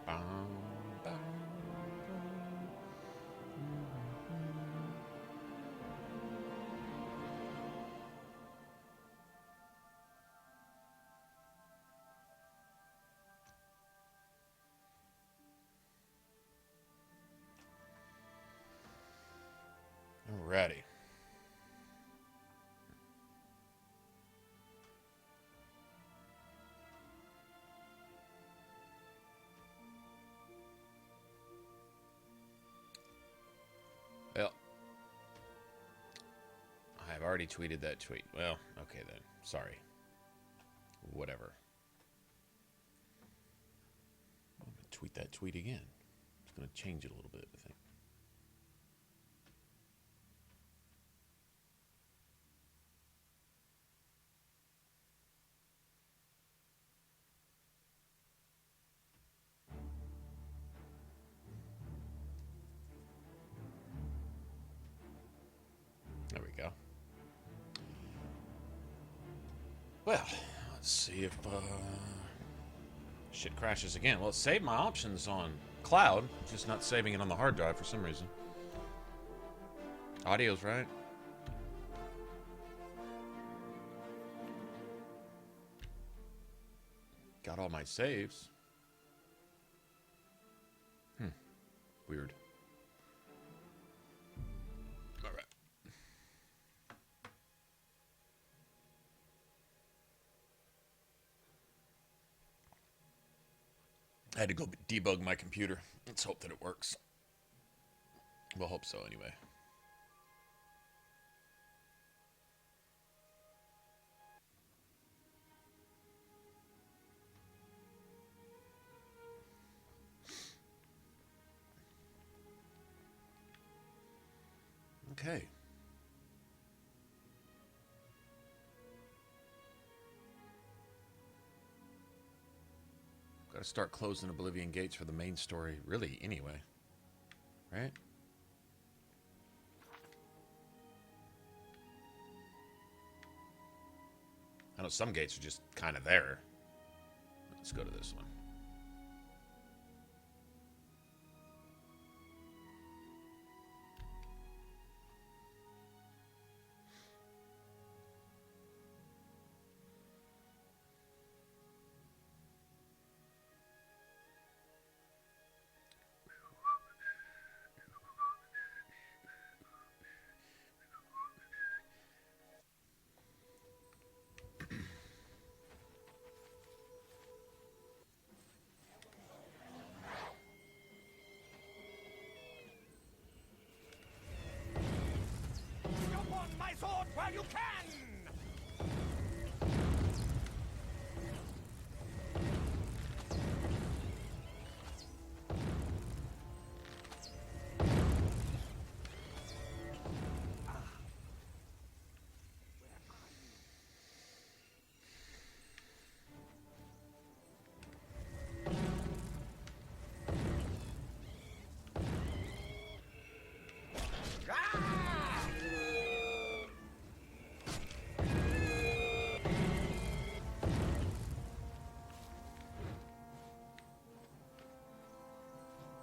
Bum, bum, Alrighty. Well, I've already tweeted that tweet. Well, okay then. Sorry. Whatever. I'm going to tweet that tweet again. It's going to change it a little bit, I think. There we go. Well, let's see if shit crashes again. Well, it saved my options on cloud, just not saving it on the hard drive for some reason. Audio's right. Got all my saves. Weird. All right. I had to go debug my computer. Let's hope that it works. We'll hope so anyway. Okay. Got to start closing Oblivion gates for the main story, really, anyway. Right? I know some gates are just kind of there. Let's go to this one. While you can!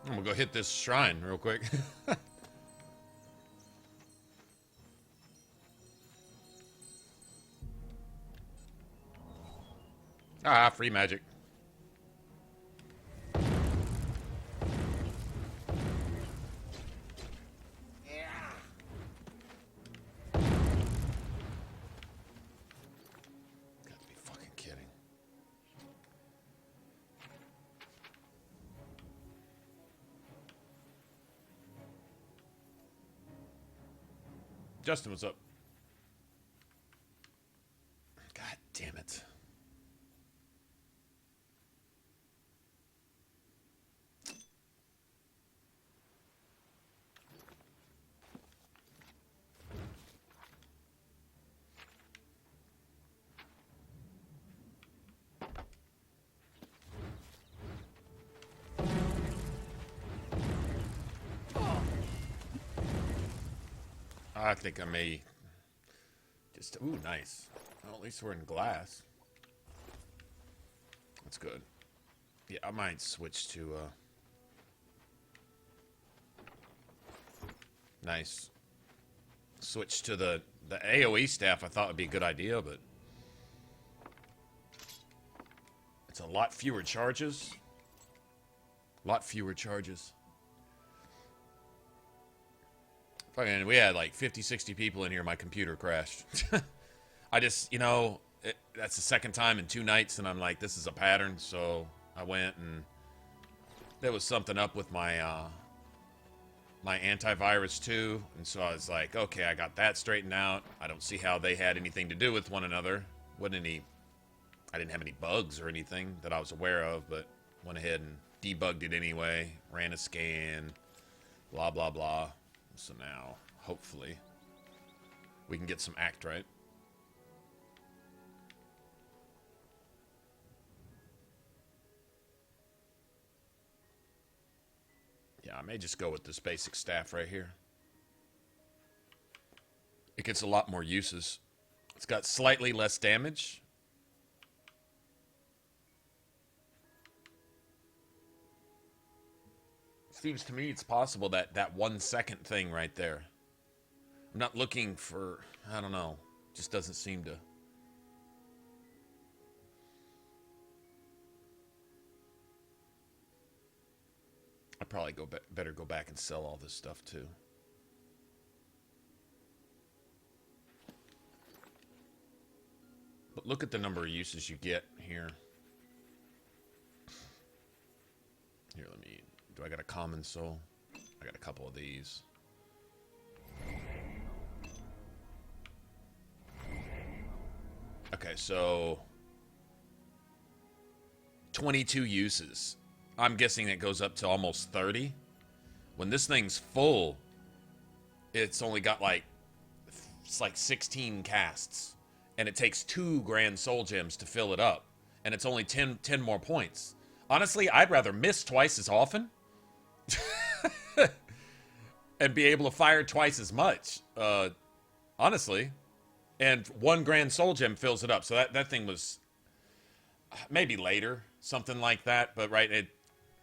I'm gonna go hit this shrine real quick. Ah, free magic. Got to be fucking kidding. Justin, what's up? God damn it. I think I may just... Ooh, nice. Well, at least we're in glass. That's good. Yeah, I might switch to, nice. Switch to the AoE staff I thought would be a good idea, but it's a lot fewer charges. A lot fewer charges. Fucking, we had like 50, 60 people in here. My computer crashed. I just, you know, that's the second time in 2 nights, and I'm like, this is a pattern. So I went, and there was something up with my my antivirus too, and so I was like, okay, I got that straightened out. I don't see how they had anything to do with one another. I didn't have any bugs or anything that I was aware of, but went ahead and debugged it anyway, ran a scan, blah, blah, blah. So now, hopefully, we can get some act right. Yeah, I may just go with this basic staff right here. It gets a lot more uses. It's got slightly less damage. Seems to me it's possible that that 1 second thing right there. I'm not looking for, I don't know. Just doesn't seem to. I probably better go back and sell all this stuff too. But look at the number of uses you get here. Here, let me. Do I got a common soul? I got a couple of these. Okay, so 22 uses. I'm guessing it goes up to almost 30. When this thing's full, it's only got like, it's like 16 casts. And it takes 2 grand soul gems to fill it up. And it's only 10 more points. Honestly, I'd rather miss twice as often. And be able to fire twice as much. Honestly. And 1 grand soul gem fills it up. So that thing was maybe later. Something like that. But right,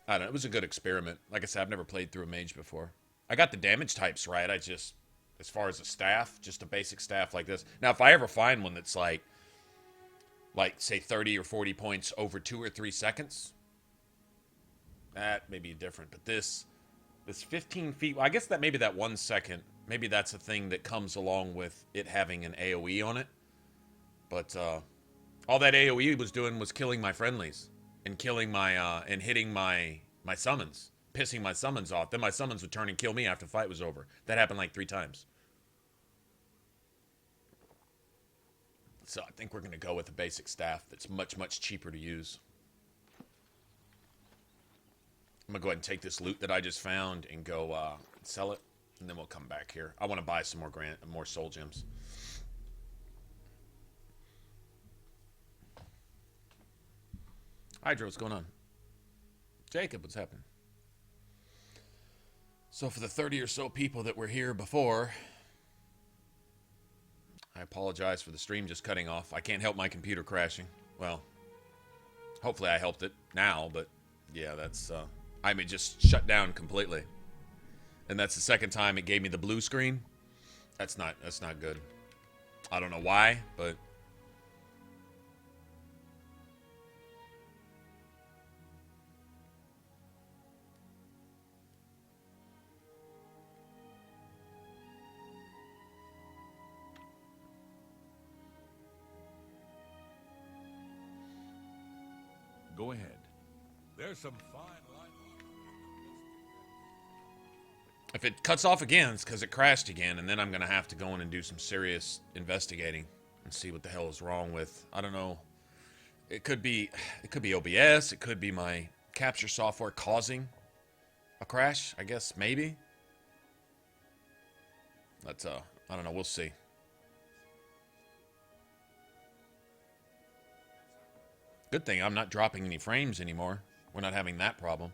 I don't know, it was a good experiment. Like I said, I've never played through a mage before. I got the damage types right. I just, as far as a staff, just a basic staff like this. Now, if I ever find one that's like say 30 or 40 points over 2 or 3 seconds, that may be different. But this 15 feet, well, I guess that maybe that 1 second, maybe that's a thing that comes along with it having an AoE on it. But all that AoE was doing was killing my friendlies. And killing my, and hitting my summons. Pissing my summons off. Then my summons would turn and kill me after the fight was over. That happened like 3 times. So I think we're going to go with a basic staff that's much, much cheaper to use. I'm going to go ahead and take this loot that I just found and go sell it. And then we'll come back here. I want to buy some more soul gems. Hydra, what's going on? Jacob, what's happening? So for the 30 or so people that were here before, I apologize for the stream just cutting off. I can't help my computer crashing. Well, hopefully I helped it now, but yeah, that's, I mean, just shut down completely. And that's the second time it gave me the blue screen. That's not good. I don't know why, but go ahead. There's some fine line. if it cuts off again, it's because it crashed again, and then I'm going to have to go in and do some serious investigating and see what the hell is wrong with, I don't know. It could be OBS, it could be my capture software causing a crash, I guess, maybe. That's, I don't know, we'll see. Good thing I'm not dropping any frames anymore. We're not having that problem.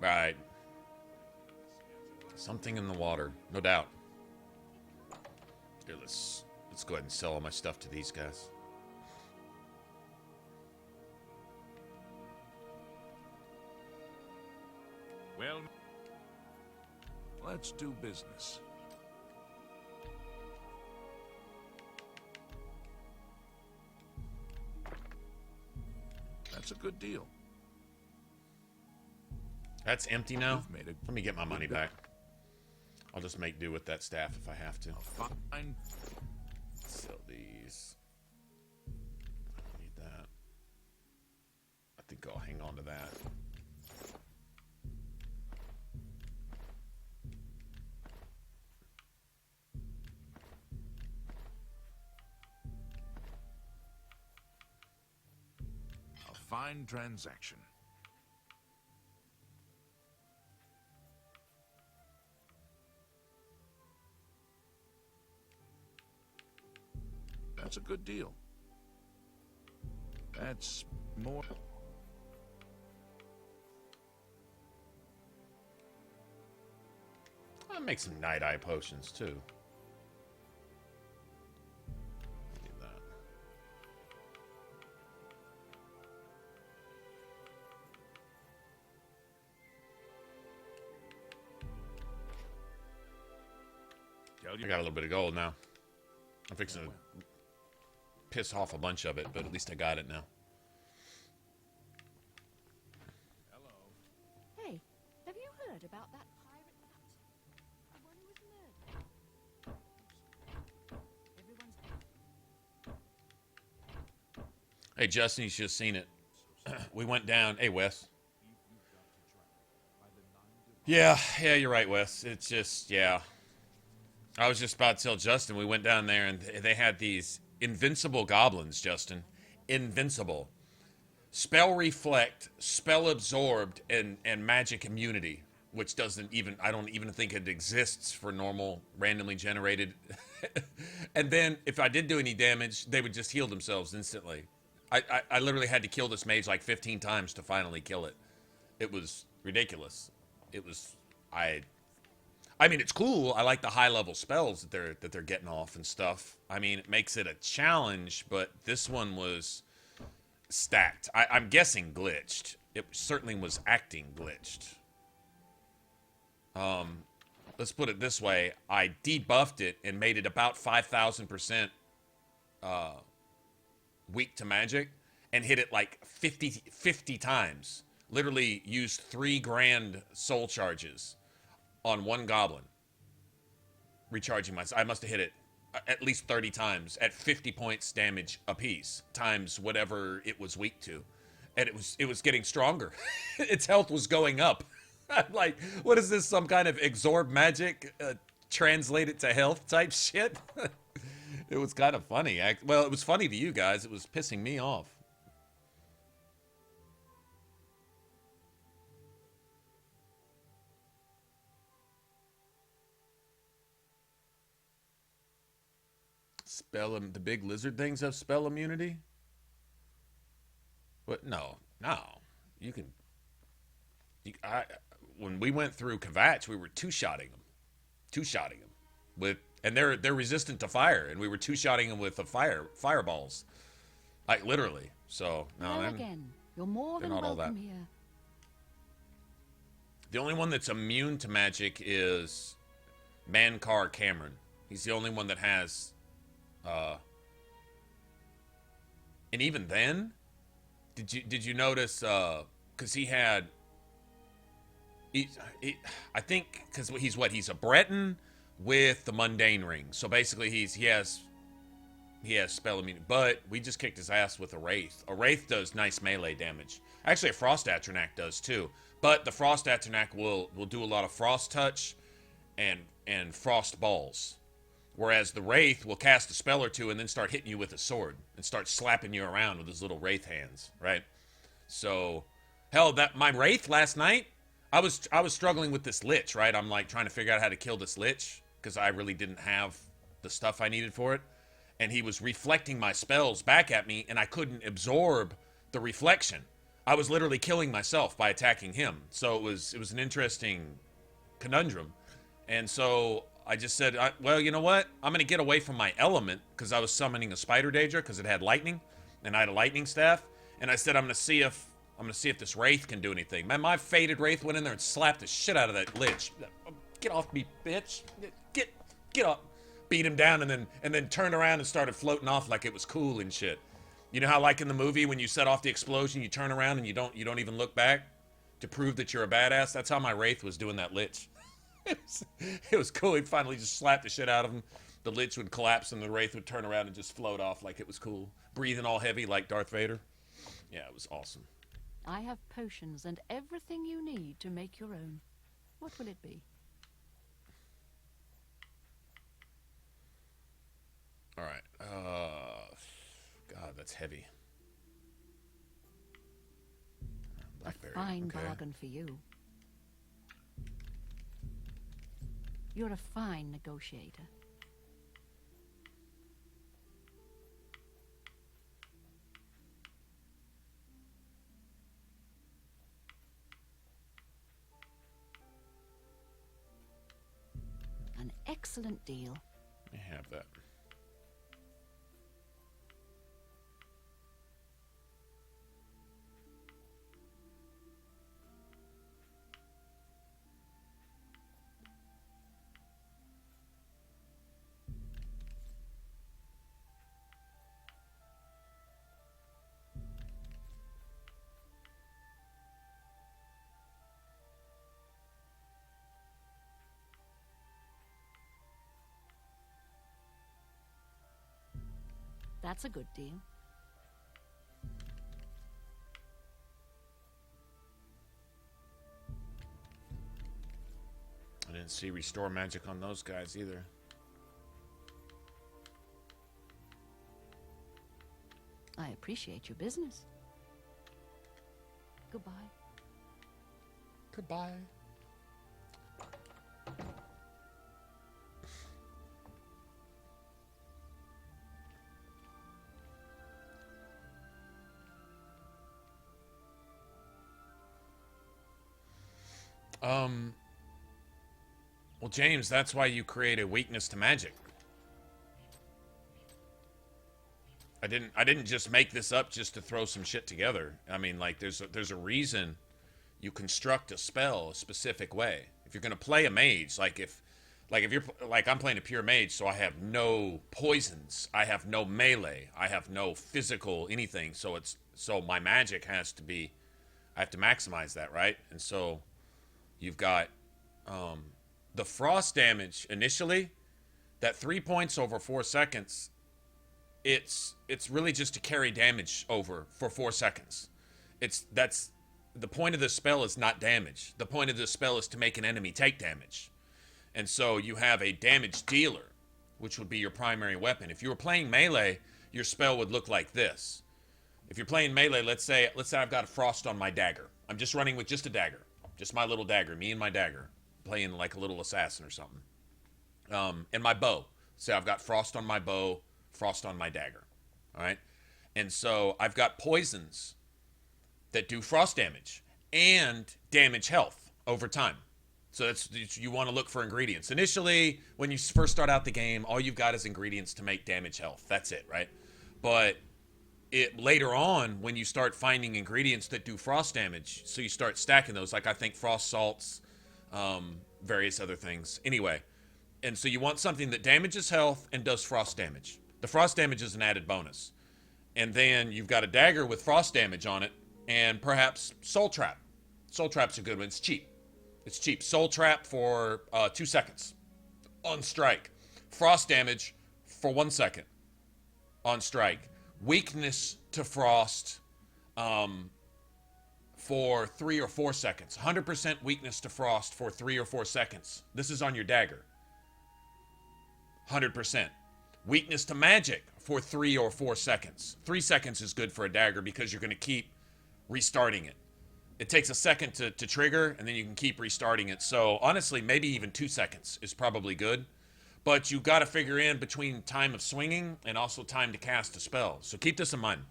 Right. Something in the water, no doubt. Here, let's Let's go ahead and sell all my stuff to these guys. Well, let's do business. That's a good deal. That's empty now? You've made a Let me get my money back. I'll just make do with that staff if I have to. fine. Sell these. I don't need that. I think I'll hang on to that. A fine transaction. That's a good deal. That's more. I'll make some night eye potions too. Need that. I got a little bit of gold now. I'm fixing to piss off a bunch of it, but at least I got it now. Hello. Hey, have you heard about that pirate captain? The one who was murdered. Everyone's Hey, Justin, you should have seen it. We went down. Hey, Wes. Yeah, you're right, Wes. It's just, yeah. I was just about to tell Justin, we went down there and they had these invincible goblins, Justin. Invincible. Spell reflect, spell absorbed, and magic immunity, which doesn't even, I don't even think it exists for normal, randomly generated. And then if I did do any damage, they would just heal themselves instantly. I literally had to kill this mage like 15 times to finally kill it. It was ridiculous. It was, I mean, it's cool. I like the high-level spells that they're getting off and stuff. I mean, it makes it a challenge, but this one was stacked. I'm guessing glitched. It certainly was acting glitched. Let's put it this way. I debuffed it and made it about 5,000% weak to magic and hit it like 50 times. Literally used 3 grand soul charges on one goblin, recharging myself. I must have hit it at least 30 times at 50 points damage apiece, times whatever it was weak to, and it was getting stronger. Its health was going up. I'm like, what is this? Some kind of absorb magic, translate it to health type shit? It was kind of funny. Well, it was funny to you guys. It was pissing me off. The big lizard things have spell immunity? What? No. You can. When we went through Kvatch, we were two-shotting them with, and they're resistant to fire, and we were two-shotting them with the fireballs, like literally. So no, again. You're more they're than not all welcome that. here. The only one that's immune to magic is Mankar Cameron. He's the only one that has. And even then, did you notice? Because he had. I think because he's a Breton with the mundane ring. So basically, he has spell immunity. But we just kicked his ass with a wraith. A wraith does nice melee damage. Actually, a frost Atronach does too. But the frost Atronach will do a lot of frost touch and frost balls. Whereas the Wraith will cast a spell or two and then start hitting you with a sword and start slapping you around with his little Wraith hands, right? So, hell, my Wraith last night, I was struggling with this Lich, right? I'm like trying to figure out how to kill this Lich because I really didn't have the stuff I needed for it. And he was reflecting my spells back at me and I couldn't absorb the reflection. I was literally killing myself by attacking him. So it was an interesting conundrum. And so I just said, well, you know what? I'm going to get away from my element because I was summoning a Spider Daedra because it had lightning, and I had a lightning staff. And I said, I'm going to see if this Wraith can do anything. Man, my Faded Wraith went in there and slapped the shit out of that Lich. Get off me, bitch. Get off. Beat him down and then turned around and started floating off like it was cool and shit. You know how like in the movie when you set off the explosion, you turn around and you don't even look back to prove that you're a badass? That's how my Wraith was doing that Lich. It was cool. He'd finally just slap the shit out of him. The Lich would collapse and the Wraith would turn around and just float off like it was cool. Breathing all heavy like Darth Vader. Yeah, it was awesome. I have potions and everything you need to make your own. What will it be? All right. God, that's heavy. Blackberry. A fine okay. bargain for you. You're a fine negotiator. An excellent deal. Let me have that. That's a good deal. I didn't see restore magic on those guys either. I appreciate your business. Goodbye. Goodbye. Well, James, that's why you create a weakness to magic. I didn't just make this up just to throw some shit together. I mean, like, there's a reason you construct a spell a specific way. If you're gonna play a mage, like if you're like I'm playing a pure mage, so I have no poisons, I have no melee, I have no physical anything. So my magic has to be, I have to maximize that, right? And so you've got the frost damage initially, that 3 points over 4 seconds. It's really just to carry damage over for 4 seconds. That's the point of the spell is not damage. The point of the spell is to make an enemy take damage. And so you have a damage dealer, which would be your primary weapon. If you were playing melee, your spell would look like this. If you're playing melee, let's say I've got a frost on my dagger. I'm just running with just a dagger. Just my little dagger, me and my dagger. Playing like a little assassin or something. And my bow. Say I've got frost on my bow, frost on my dagger. All right? And so I've got poisons that do frost damage and damage health over time. So you want to look for ingredients. Initially, when you first start out the game, all you've got is ingredients to make damage health. That's it, right? But later on, when you start finding ingredients that do frost damage, so you start stacking those, like I think frost salts, various other things. Anyway, and so you want something that damages health and does frost damage. The frost damage is an added bonus. And then you've got a dagger with frost damage on it, and perhaps Soul Trap. Soul Trap's a good one. It's cheap. It's cheap. Soul Trap for 2 seconds on strike. Frost damage for 1 second on strike. Weakness to frost for 3 or 4 seconds. 100% weakness to frost for 3 or 4 seconds. This is on your dagger. 100%. Weakness to magic for 3 or 4 seconds. 3 seconds is good for a dagger because you're going to keep restarting it. It takes a second to trigger, and then you can keep restarting it. So, honestly, maybe even 2 seconds is probably good. But you've got to figure in between time of swinging and also time to cast a spell. So keep this in mind.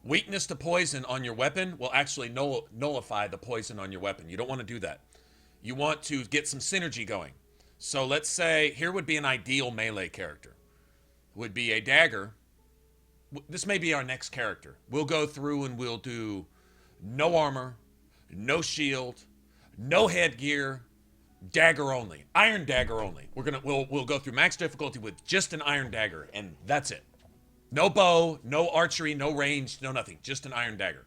Weakness to poison on your weapon will actually nullify the poison on your weapon. You don't want to do that. You want to get some synergy going. So let's say here would be an ideal melee character. Would be a dagger. This may be our next character. We'll go through and we'll do no armor, no shield, no headgear, dagger only, iron dagger only. We'll go through max difficulty with just an iron dagger, and that's it. No bow, no archery, no range, no nothing. Just an iron dagger.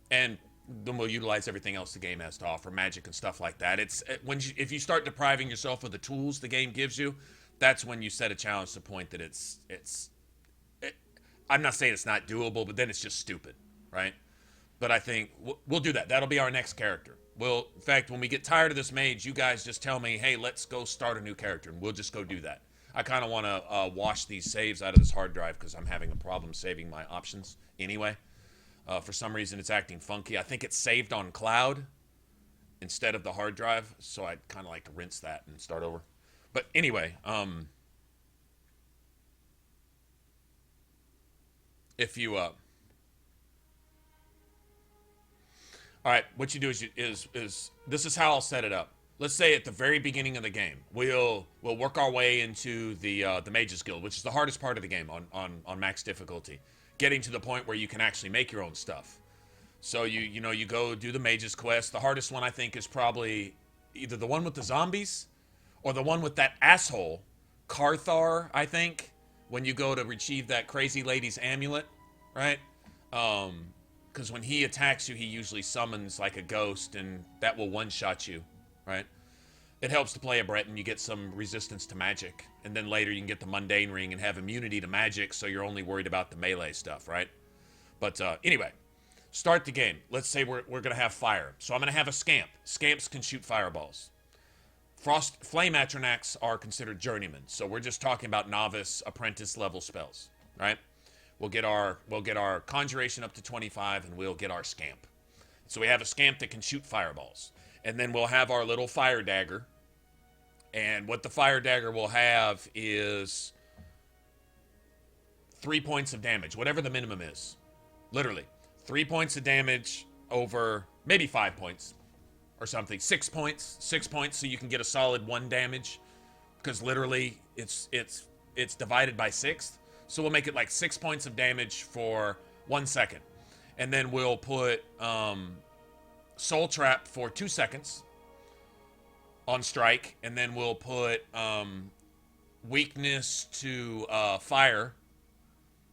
And then we'll utilize everything else the game has to offer, magic and stuff like that. If you start depriving yourself of the tools the game gives you, that's when you set a challenge to the point that I'm not saying it's not doable, but then it's just stupid, right? But I think we'll do that. That'll be our next character. In fact, when we get tired of this mage, you guys just tell me, hey, let's go start a new character, and we'll just go do that. I kind of want to wash these saves out of this hard drive because I'm having a problem saving my options anyway. For some reason, it's acting funky. I think it's saved on cloud instead of the hard drive, so I'd kind of like to rinse that and start over. But anyway, if you all right, what you do is this is how I'll set it up. Let's say at the very beginning of the game, we'll work our way into the Mages Guild, which is the hardest part of the game on max difficulty, getting to the point where you can actually make your own stuff. So you go do the Mages quest. The hardest one I think is probably either the one with the zombies or the one with that asshole Carthar, I think, when you go to retrieve that crazy lady's amulet, right? Because when he attacks you, he usually summons like a ghost, and that will one-shot you, right? It helps to play a Breton. You get some resistance to magic, and then later you can get the mundane ring and have immunity to magic, so you're only worried about the melee stuff, right? But anyway, start the game. Let's say we're going to have fire. So I'm going to have a scamp. Scamps can shoot fireballs. Flame Atronachs are considered journeymen, so we're just talking about novice, apprentice level spells, right? We'll get our conjuration up to 25, and we'll get our scamp. So we have a scamp that can shoot fireballs, and then we'll have our little fire dagger. And what the fire dagger will have is 3 points of damage, whatever the minimum is. Literally, 3 points of damage over maybe 5 points. Or something. 6 points, so you can get a solid 1 damage, because literally it's divided by 6. So we'll make it like 6 points of damage for 1 second, and then we'll put Soul Trap for 2 seconds on strike, and then we'll put Weakness to Fire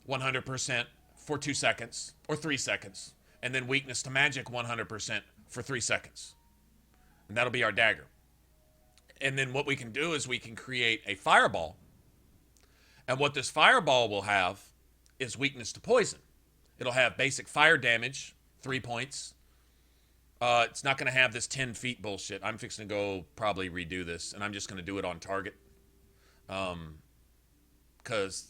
100% for 2 seconds or 3 seconds, and then Weakness to Magic 100% for 3 seconds. And that'll be our dagger. And then what we can do is we can create a fireball. And what this fireball will have is weakness to poison. It'll have basic fire damage, 3 points. It's not going to have this 10 feet bullshit. I'm fixing to go probably redo this, and I'm just going to do it on target. Because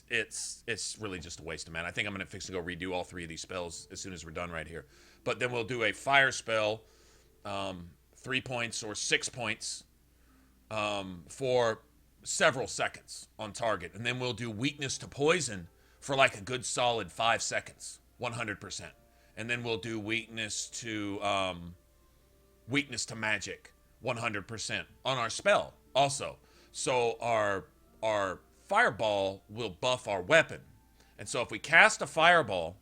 it's really just a waste of mana. I think I'm going to fix to go redo all 3 of these spells as soon as we're done right here. But then we'll do a fire spell, 3 points or 6 points for several seconds on target. And then we'll do weakness to poison for like a good solid 5 seconds, 100%. And then we'll do weakness to magic, 100% on our spell also. So our fireball will buff our weapon. And so if we cast a fireball,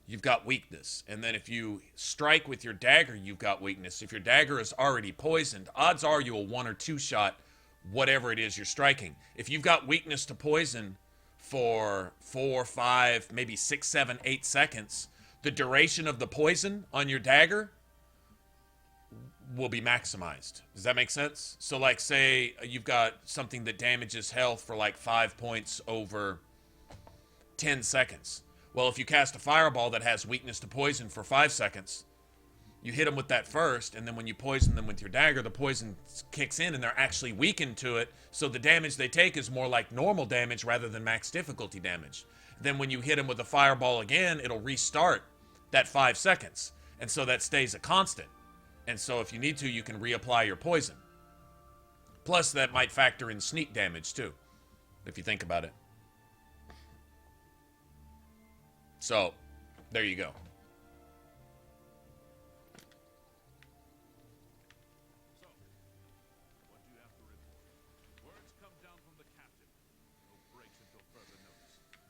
you've got weakness. And then if you strike with your dagger, you've got weakness. If your dagger is already poisoned, odds are you'll 1 or 2 shot whatever it is you're striking. If you've got weakness to poison for 4, 5, maybe 6, 7, 8 seconds, the duration of the poison on your dagger will be maximized. Does that make sense? So like say you've got something that damages health for like 5 points over 10 seconds. Well, if you cast a fireball that has weakness to poison for 5 seconds, you hit them with that first, and then when you poison them with your dagger, the poison kicks in and they're actually weakened to it, so the damage they take is more like normal damage rather than max difficulty damage. Then when you hit them with a fireball again, it'll restart that 5 seconds, and so that stays a constant. And so if you need to, you can reapply your poison. Plus, that might factor in sneak damage too, if you think about it. So, there you go.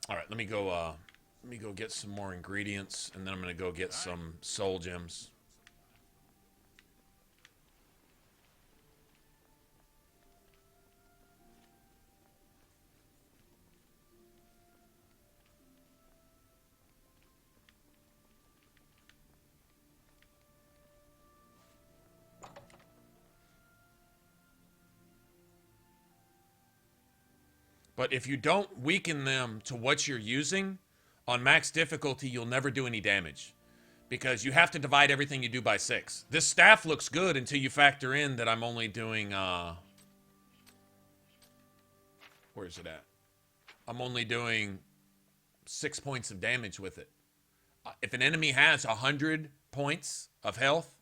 All right, let me go get some more ingredients, and then I'm gonna go get some soul gems. But if you don't weaken them to what you're using, on max difficulty, you'll never do any damage. Because you have to divide everything you do by 6. This staff looks good until you factor in that I'm only doing, where's it at? I'm only doing 6 points of damage with it. If an enemy has 100 points of health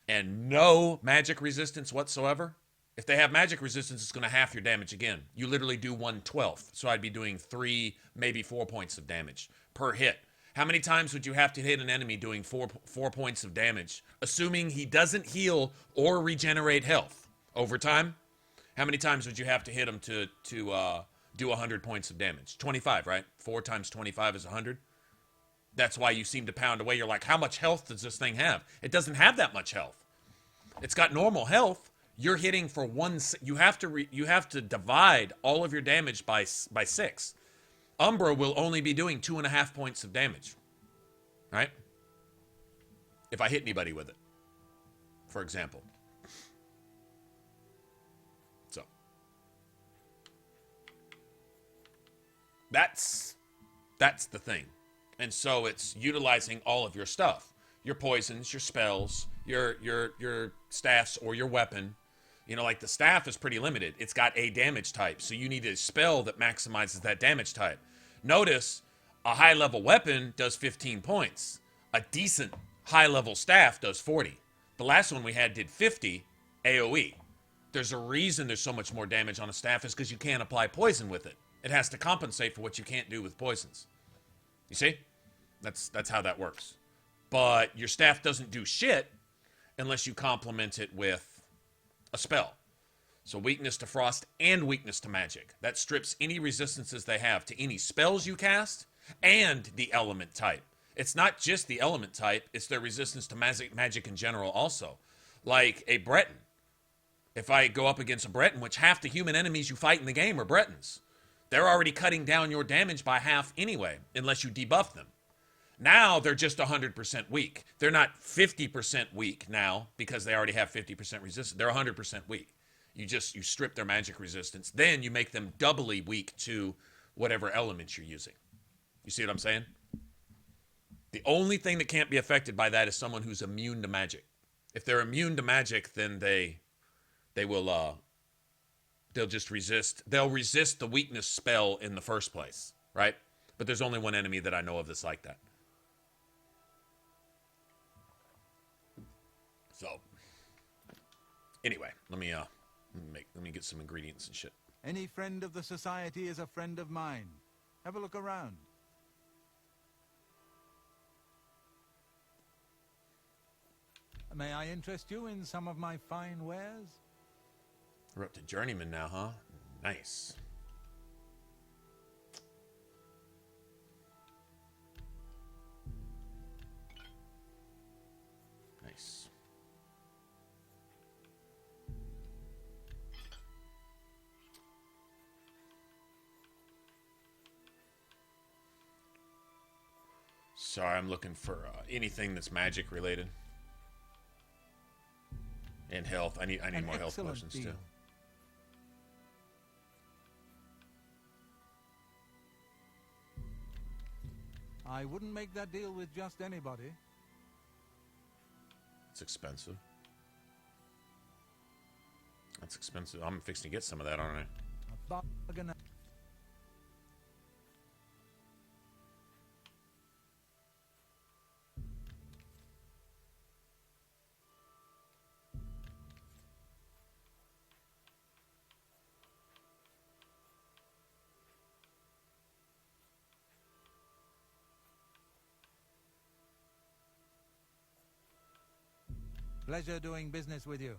and no magic resistance whatsoever, if they have magic resistance, it's going to half your damage again. You literally do 1/12. So I'd be doing 3, maybe 4 points of damage per hit. How many times would you have to hit an enemy doing 4 points of damage, assuming he doesn't heal or regenerate health over time? How many times would you have to hit him to do 100 points of damage? 25, right? 4 times 25 is 100. That's why you seem to pound away. You're like, how much health does this thing have? It doesn't have that much health. It's got normal health. You're hitting for 1. You have to divide all of your damage by 6. Umbra will only be doing 2.5 points of damage, right? If I hit anybody with it, for example. So that's the thing. And so it's utilizing all of your stuff, your poisons, your spells, your staffs, or your weapon. You know, like the staff is pretty limited. It's got a damage type, so you need a spell that maximizes that damage type. Notice, a high-level weapon does 15 points. A decent high-level staff does 40. The last one we had did 50 AoE. There's a reason there's so much more damage on a staff is because you can't apply poison with it. It has to compensate for what you can't do with poisons. You see? That's how that works. But your staff doesn't do shit unless you complement it with a spell. So weakness to frost and weakness to magic. That strips any resistances they have to any spells you cast and the element type. It's not just the element type, it's their resistance to magic in general also. Like a Breton. If I go up against a Breton, which half the human enemies you fight in the game are Bretons, they're already cutting down your damage by half anyway, unless you debuff them. Now they're just 100% weak. They're not 50% weak now because they already have 50% resistance. They're 100% weak. You strip their magic resistance. Then you make them doubly weak to whatever element you're using. You see what I'm saying? The only thing that can't be affected by that is someone who's immune to magic. If they're immune to magic, then they'll just resist. They'll resist the weakness spell in the first place, right? But there's only one enemy that I know of that's like that. So, anyway, let me get some ingredients and shit. Any friend of the society is a friend of mine. Have a look around. May I interest you in some of my fine wares? We're up to journeyman now, huh? Nice. Nice. Sorry, I'm looking for anything that's magic related. And health. I need more health potions too. I wouldn't make that deal with just anybody. It's expensive. That's expensive. I'm fixing to get some of that, aren't I? A bargain. Pleasure doing business with you.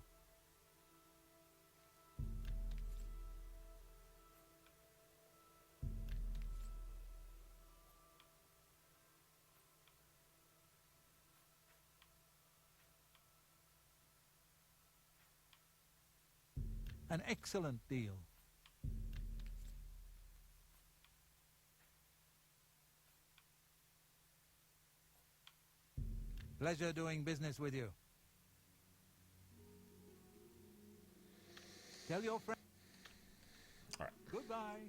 An excellent deal. Pleasure doing business with you. Tell your friend. All right. Goodbye.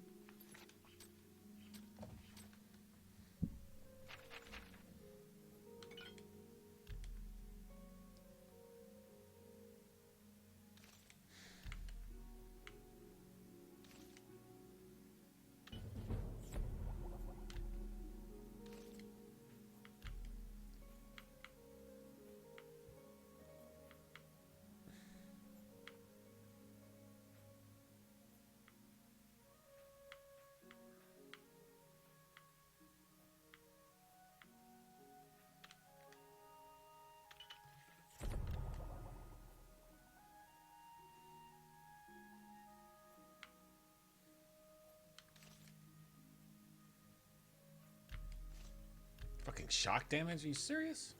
Fucking shock damage? Are you serious?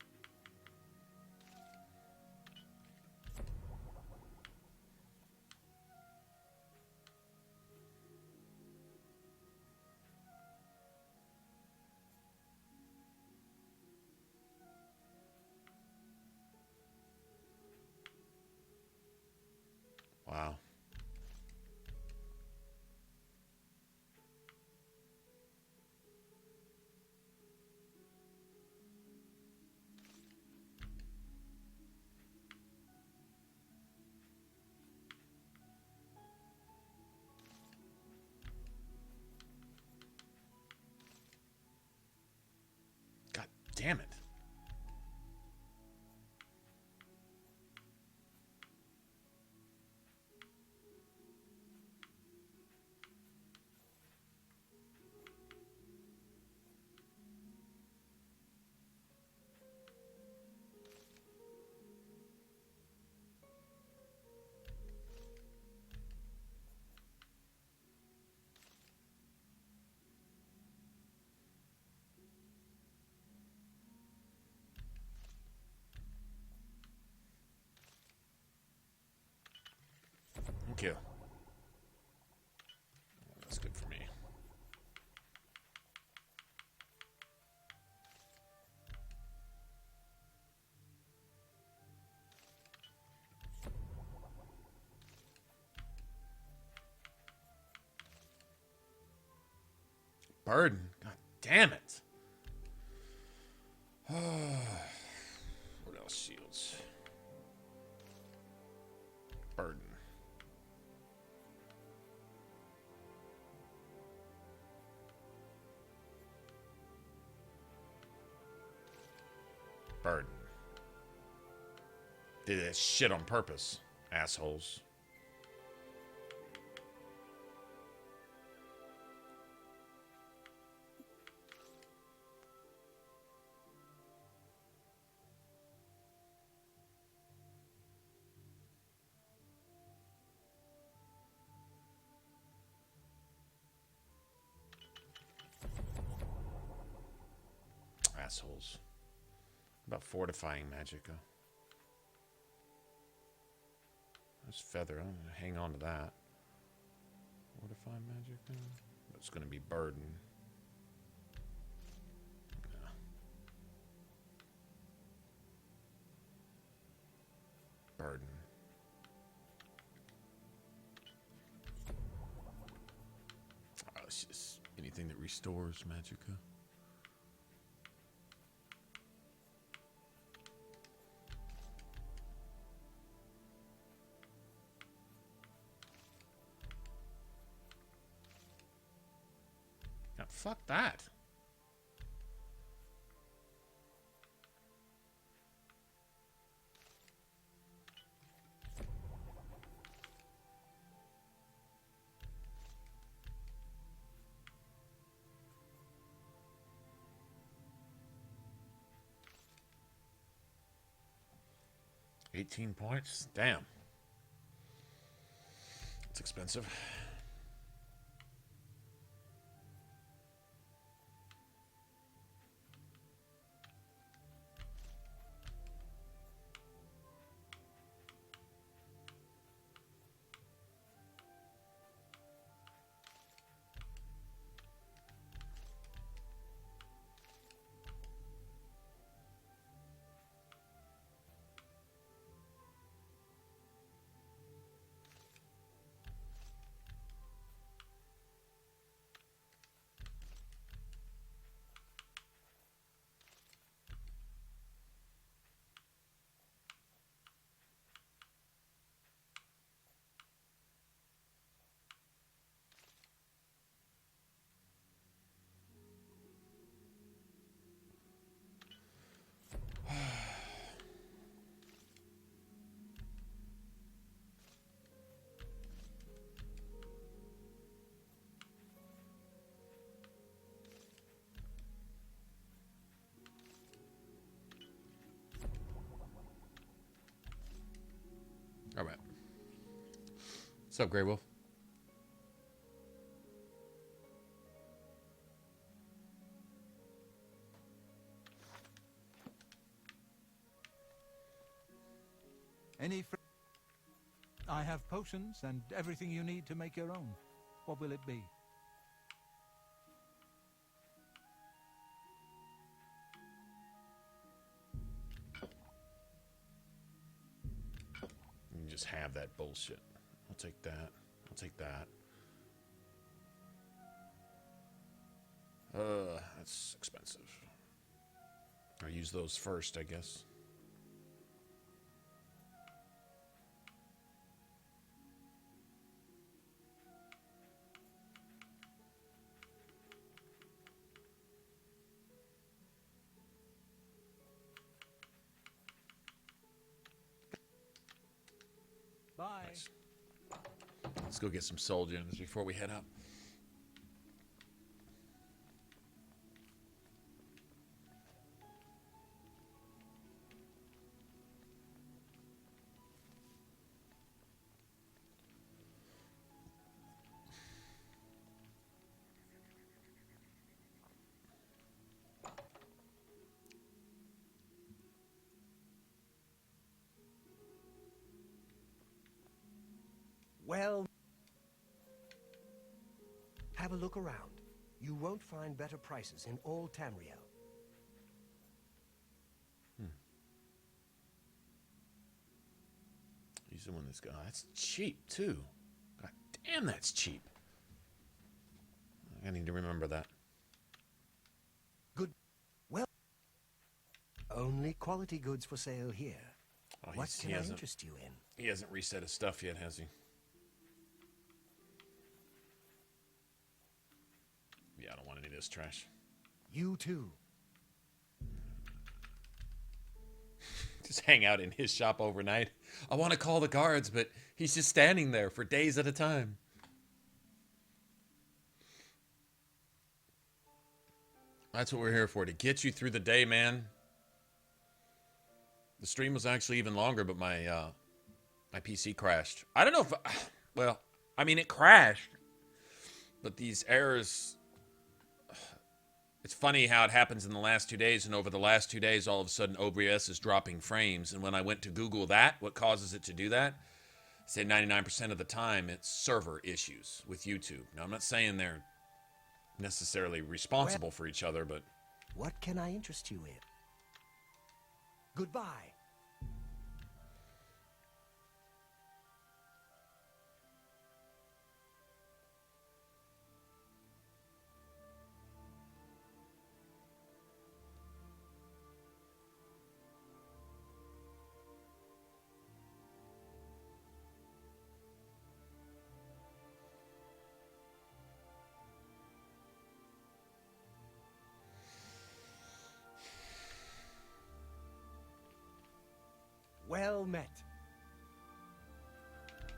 Wow. God damn it. Thank you. That's good for me. Burden. God damn it. What else shields? Burden. Burden. Did that shit on purpose, assholes. Assholes. About fortifying magic. There's feather. I'm gonna hang on to that. Fortify magic. That's gonna be burden. Yeah. Burden. Oh, it's just anything that restores magicka. Fuck that. $18 points? Damn. It's expensive. What's up, Grey Wolf? I have potions and everything you need to make your own. What will it be? You can just have that bullshit. I'll take that. I'll take that. That's expensive. I'll use those first, I guess. Bye. Nice. Let's go get some soul gems before we head up. Well, have a look around. You won't find better prices in all Tamriel. He's the one that's got. That's cheap too. God damn, that's cheap. I need to remember that. Good. Well, only quality goods for sale here. Oh, What can I interest you in? He hasn't reset his stuff yet, has he? Yeah, I don't want any of this trash. You too. Just hang out in his shop overnight. I want to call the guards, but he's just standing there for days at a time. That's what we're here for, to get you through the day, man. The stream was actually even longer, but my my PC crashed. I don't know if... well, I mean, it crashed. But these errors... It's funny how it happens in the last 2 days, and over the last 2 days, all of a sudden, OBS is dropping frames. And when I went to Google that, what causes it to do that? Say 99% of the time, it's server issues with YouTube. Now, I'm not saying they're necessarily responsible for each other, but... What can I interest you in? Goodbye. Well met.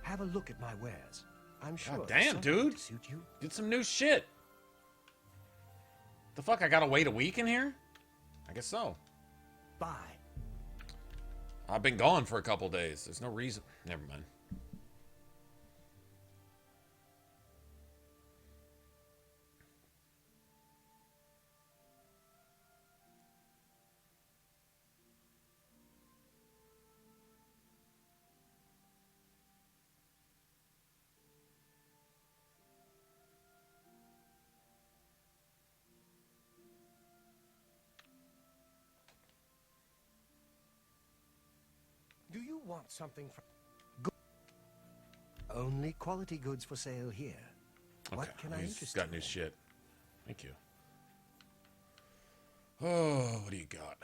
Have a look at my wares. I'm sure. God damn, something dude. to suit you. Get some new shit. The fuck, I gotta wait a week in here? I guess so. Bye. I've been gone for a couple days. There's no reason. Never mind. Do you want something from... Only quality goods for sale here. What Okay, can I he's interest got you new in? shit. Thank you. Oh, what do you got?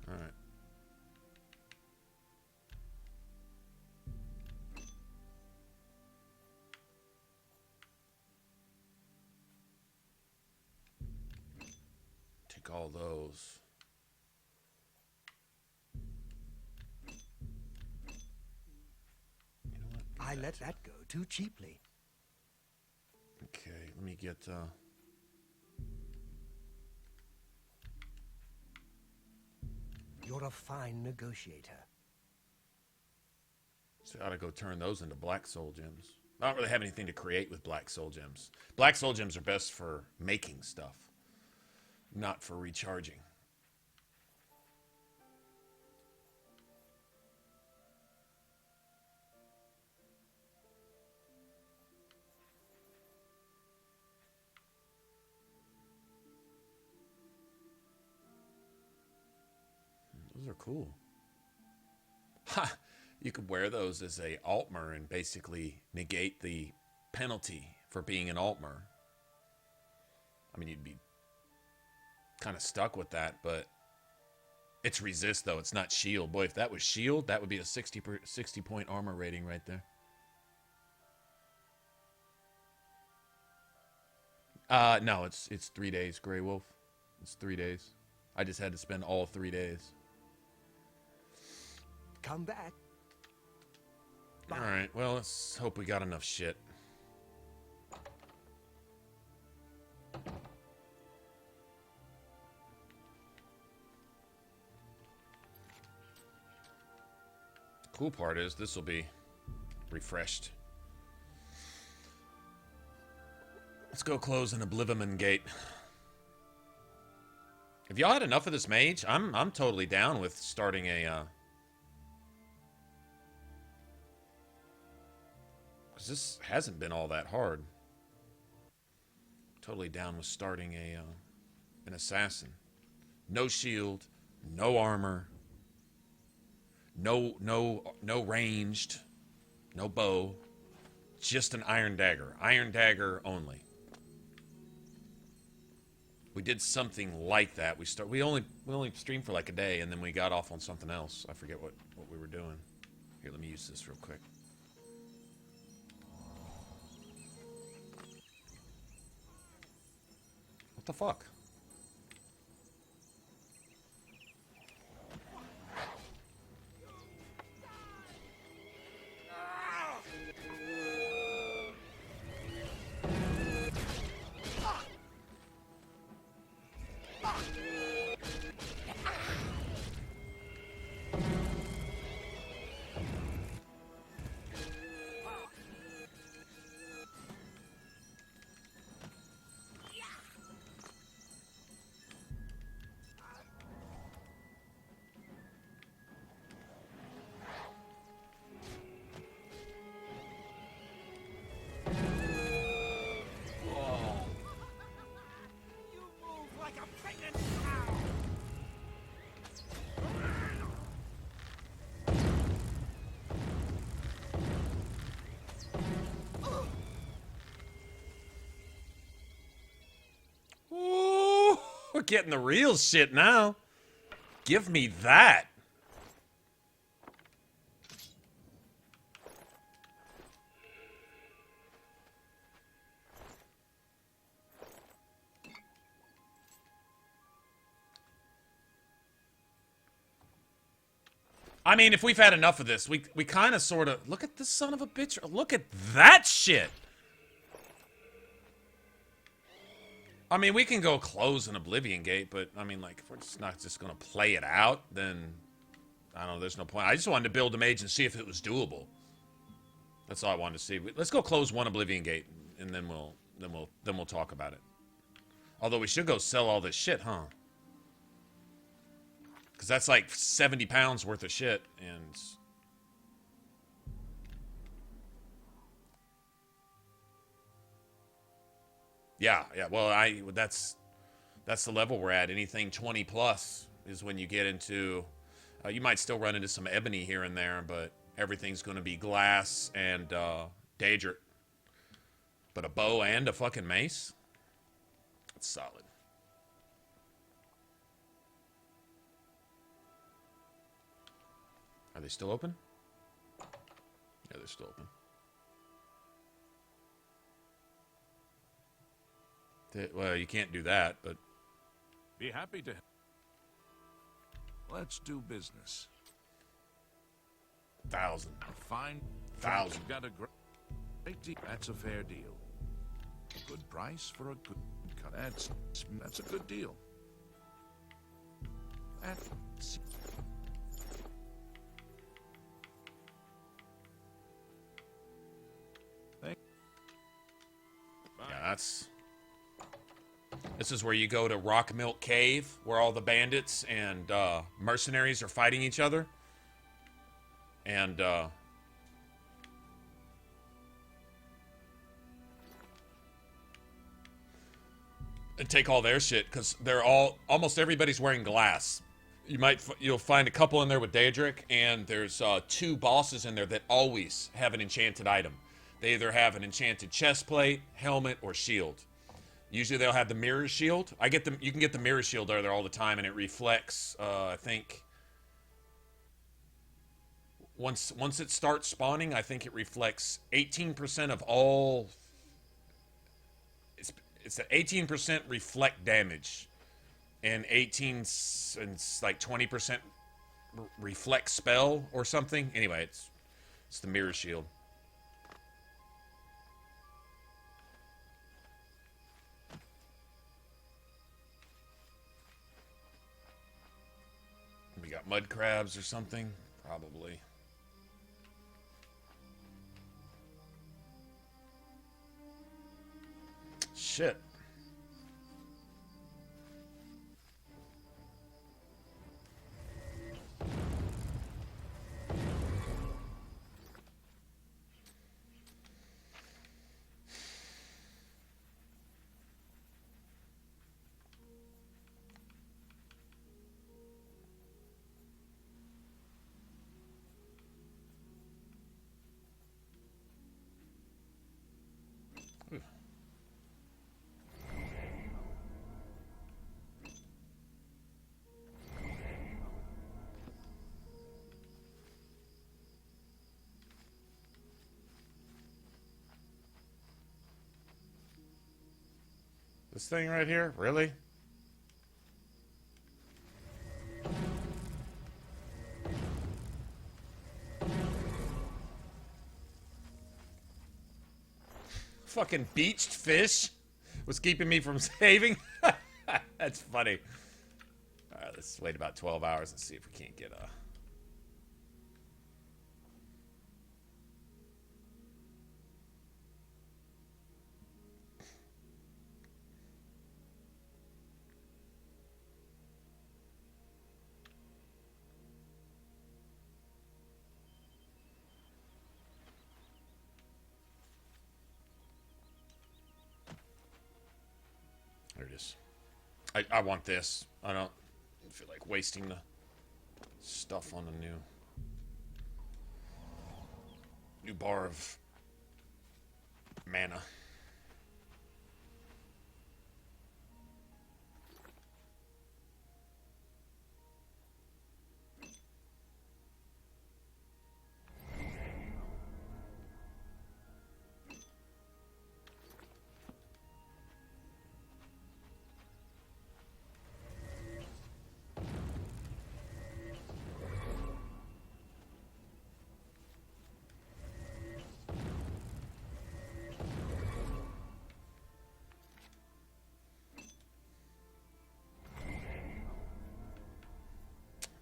All right. Take all those. You know what? I let that go too cheaply. Okay, let me get You're a fine negotiator. So I gotta go turn those into black soul gems. I don't really have anything to create with black soul gems. Black soul gems are best for making stuff, not for recharging. Those are cool. Ha! You could wear those as a Altmer and basically negate the penalty for being an Altmer. I mean, you'd be kind of stuck with that, but it's resist, though. It's not shield. Boy, if that was shield, that would be a 60 point armor rating right there. No, it's 3 days, Grey Wolf. It's 3 days. I just had to spend all 3 days. Come back. All right, well, let's hope we got enough shit. Cool part is this will be refreshed. Let's go close an Oblivion gate. If y'all had enough of this mage, I'm totally down with starting a because this hasn't been all that hard. Totally down with starting an assassin. No shield, no armor, no ranged, no bow, just an iron dagger. Iron dagger only. We did something like that. We only streamed for like a day, and then we got off on something else. I forget what we were doing. Here, let me use this real quick. What the fuck? We're getting the real shit now. Give me that. I mean, if we've had enough of this, we kind of sort of... Look at this son of a bitch. Look at that shit. I mean, we can go close an Oblivion gate, but, I mean, like, if we're just not just going to play it out, then, I don't know, there's no point. I just wanted to build a mage and see if it was doable. That's all I wanted to see. Let's go close one Oblivion gate, and then we'll talk about it. Although we should go sell all this shit, huh? Because that's like 70 pounds worth of shit, and... Yeah, well, that's the level we're at. Anything 20 plus is when you get into... you might still run into some ebony here and there, but everything's going to be glass and Daedric. But a bow and a fucking mace? That's solid. Are they still open? Yeah, they're still open. Well, you can't do that, but... Be happy to... Let's do business. 1,000. A fine... 1,000. You got a great deal. That's a fair deal. Good price for a good cut. That's a good deal. This is where you go to Rock Milk Cave, where all the bandits and mercenaries are fighting each other. And take all their shit, because they're almost everybody's wearing glass. You'll find a couple in there with Daedric, and there's 2 bosses in there that always have an enchanted item. They either have an enchanted chest plate, helmet, or shield. Usually they'll have the mirror shield. You can get the mirror shield there all the time, and it reflects, I think, once it starts spawning, I think it reflects 18% of all. It's an 18% reflect damage, and 20% reflect spell or something. Anyway, it's the mirror shield. We got mud crabs or something, probably. Shit. This thing right here? Really? Fucking beached fish was keeping me from saving? That's funny. Alright, let's wait about 12 hours and see if we can't get a... There it is. I want this. I don't feel like wasting the stuff on the new bar of mana.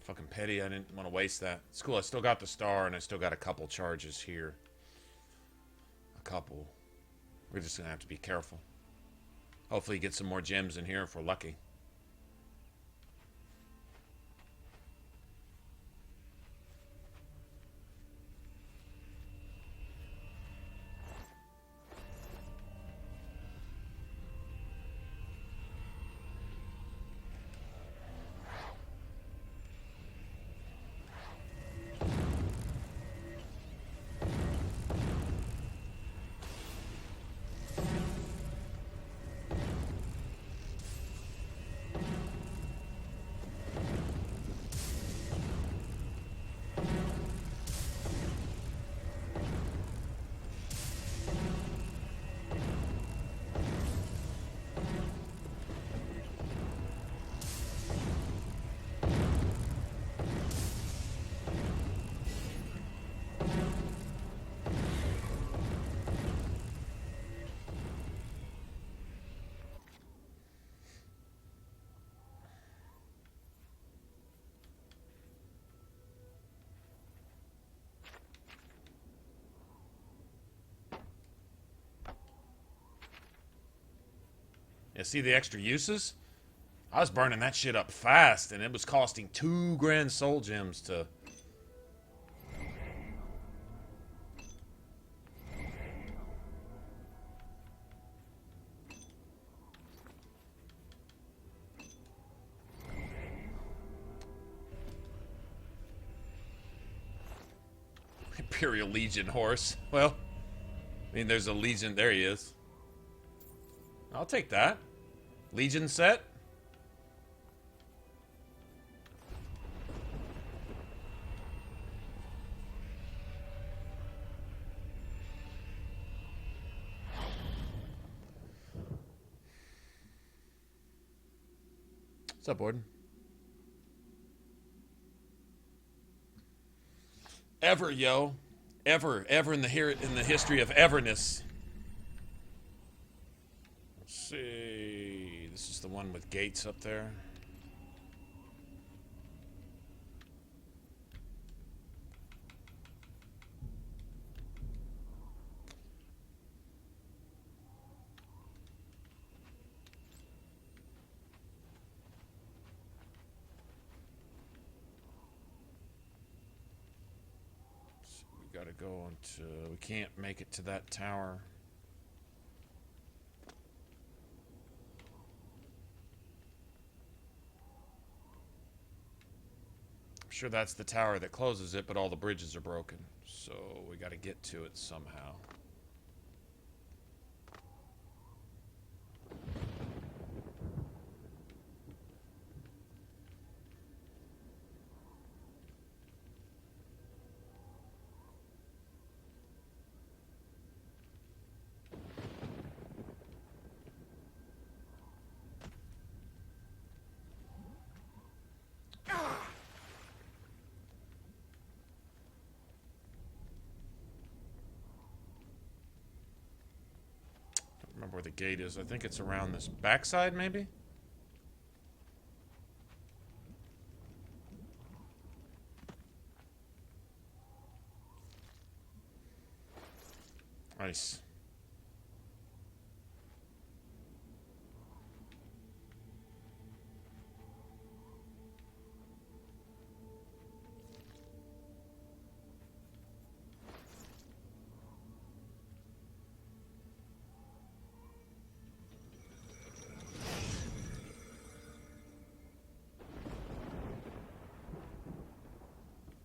Fucking petty, I didn't want to waste that. It's cool, I still got the star, and I still got a couple charges here. A couple. We're just gonna have to be careful. Hopefully get some more gems in here if we're lucky. Yeah, see the extra uses? I was burning that shit up fast, and it was costing 2 grand soul gems to... Imperial Legion horse. Well, I mean, there's a Legion. There he is. I'll take that. Legion set. What's up, Borden? Ever, yo. Ever in the history of everness. Let's see. This is the one with gates up there. Gotta go on to... We can't make it to that tower. I'm sure that's the tower that closes it, but all the bridges are broken. So we gotta get to it somehow. Where the gate is. I think it's around this backside, maybe? Nice.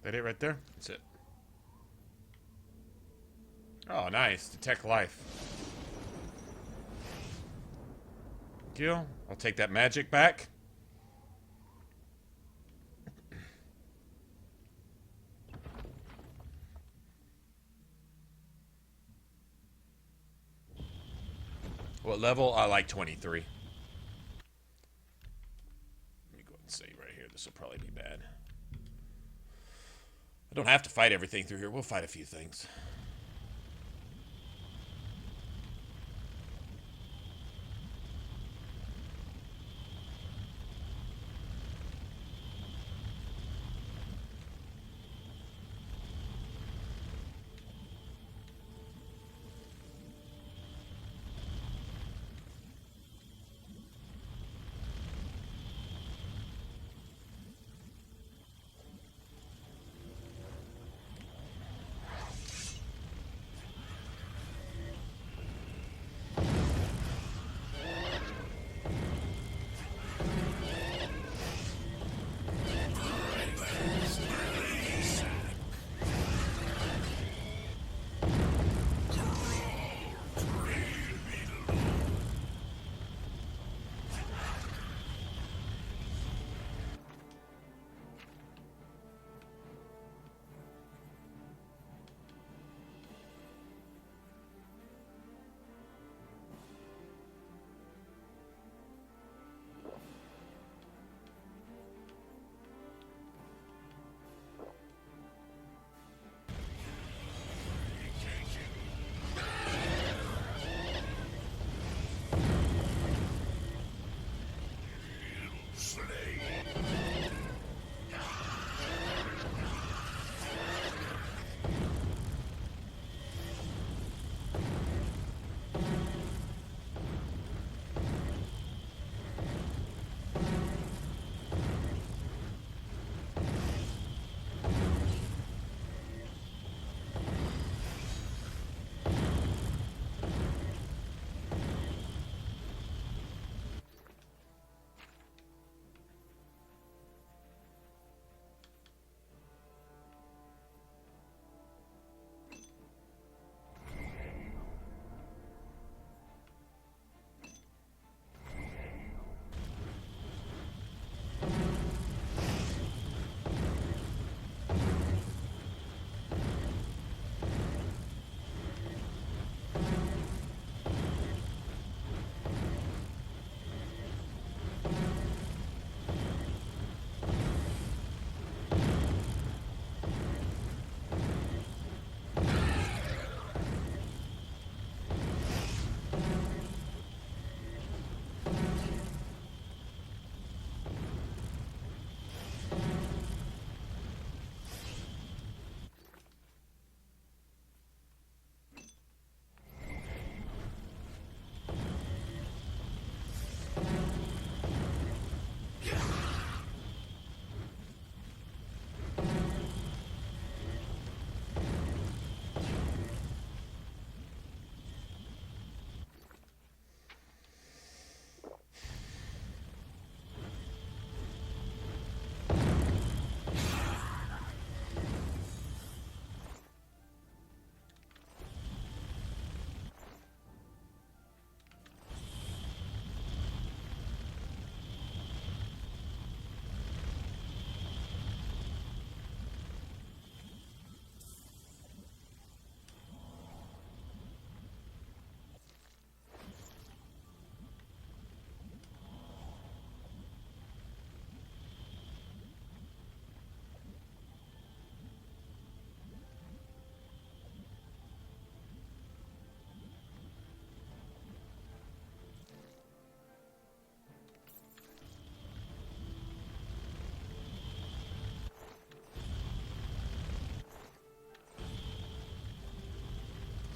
That it right there? That's it. Oh, nice. Detect life. Thank you. I'll take that magic back. What level? I like 23. Let me go ahead and save right here. This will probably be bad. I don't have to fight everything through here. We'll fight a few things.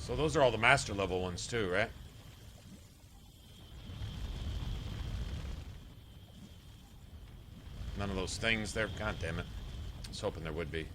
So those are all the master level ones too, right? None of those things there. God damn it. I was hoping there would be.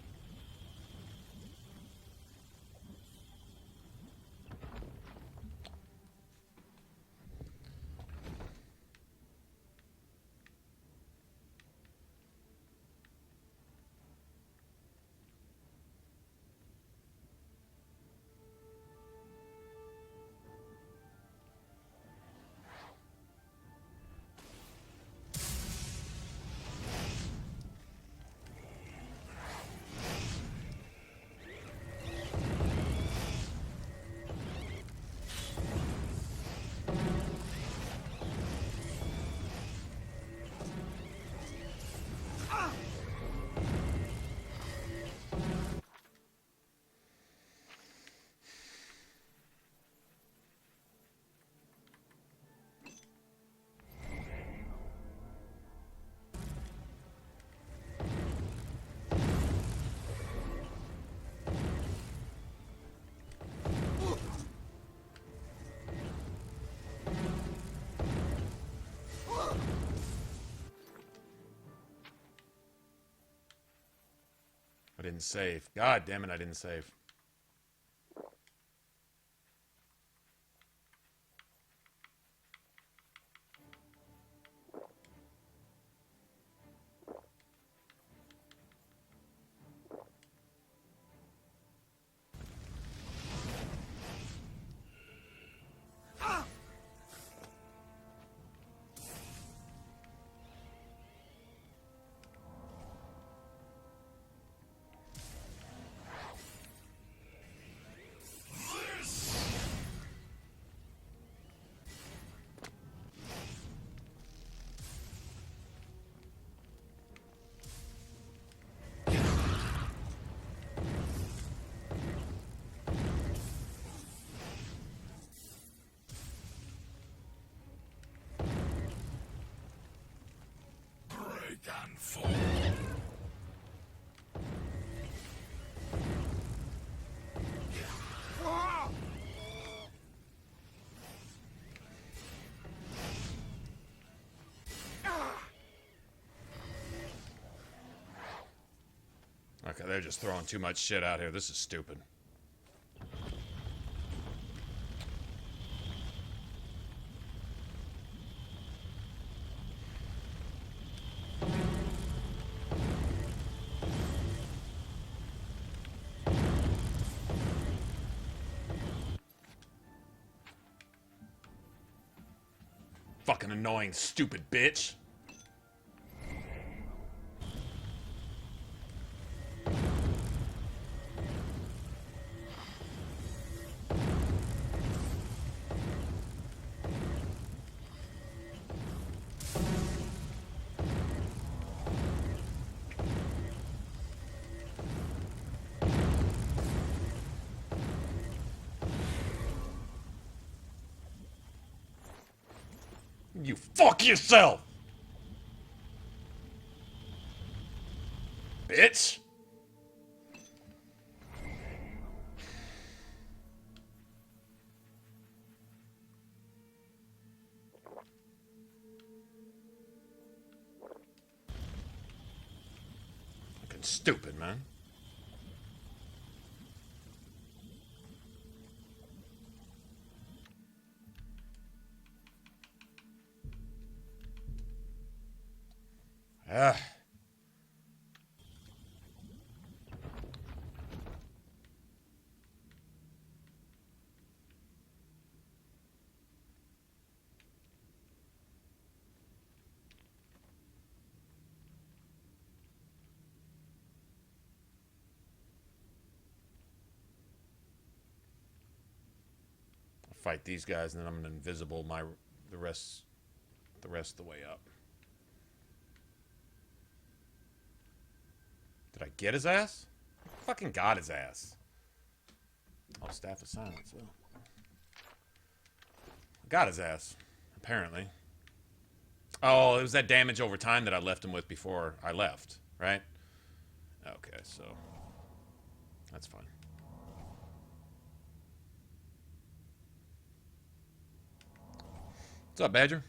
I didn't save. God damn it, I didn't save. Okay, they're just throwing too much shit out here. This is stupid. Fucking annoying, stupid bitch. You fuck yourself! Bitch! Fucking stupid, man. Ah. I'll fight these guys and then I'm gonna invisible the rest of the way up. Did I get his ass? Fucking got his ass. Oh, Staff of Silence. Well, got his ass, apparently. Oh, it was that damage over time that I left him with before I left, right? Okay, so that's fine. What's up, Badger?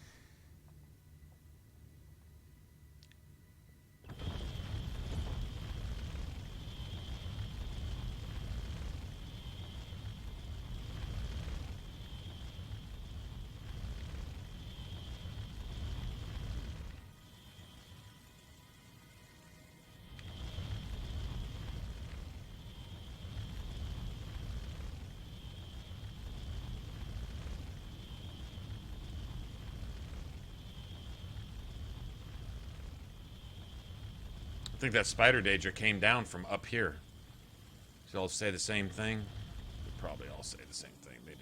I think that spider danger came down from up here. Should all say the same thing? They probably all say the same thing. They do.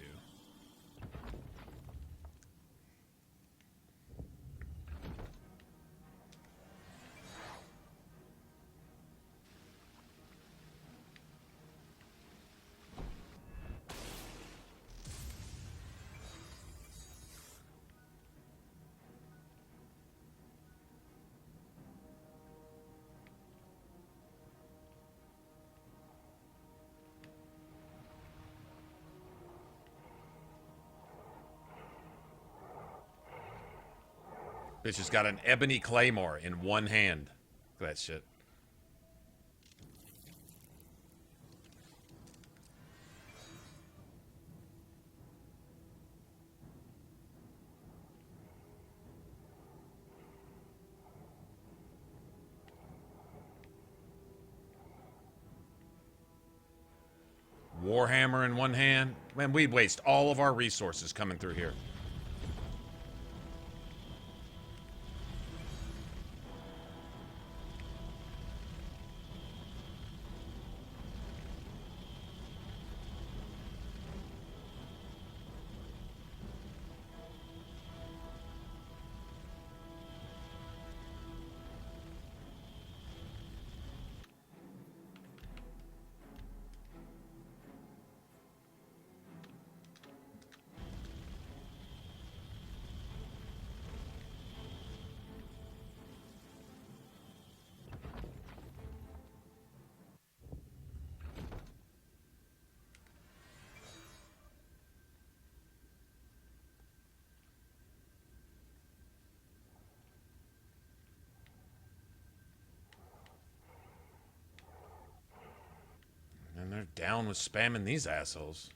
Bitch has got an ebony claymore in one hand. Look at that shit. Warhammer in one hand. Man, we waste all of our resources coming through here. And they're down with spamming these assholes.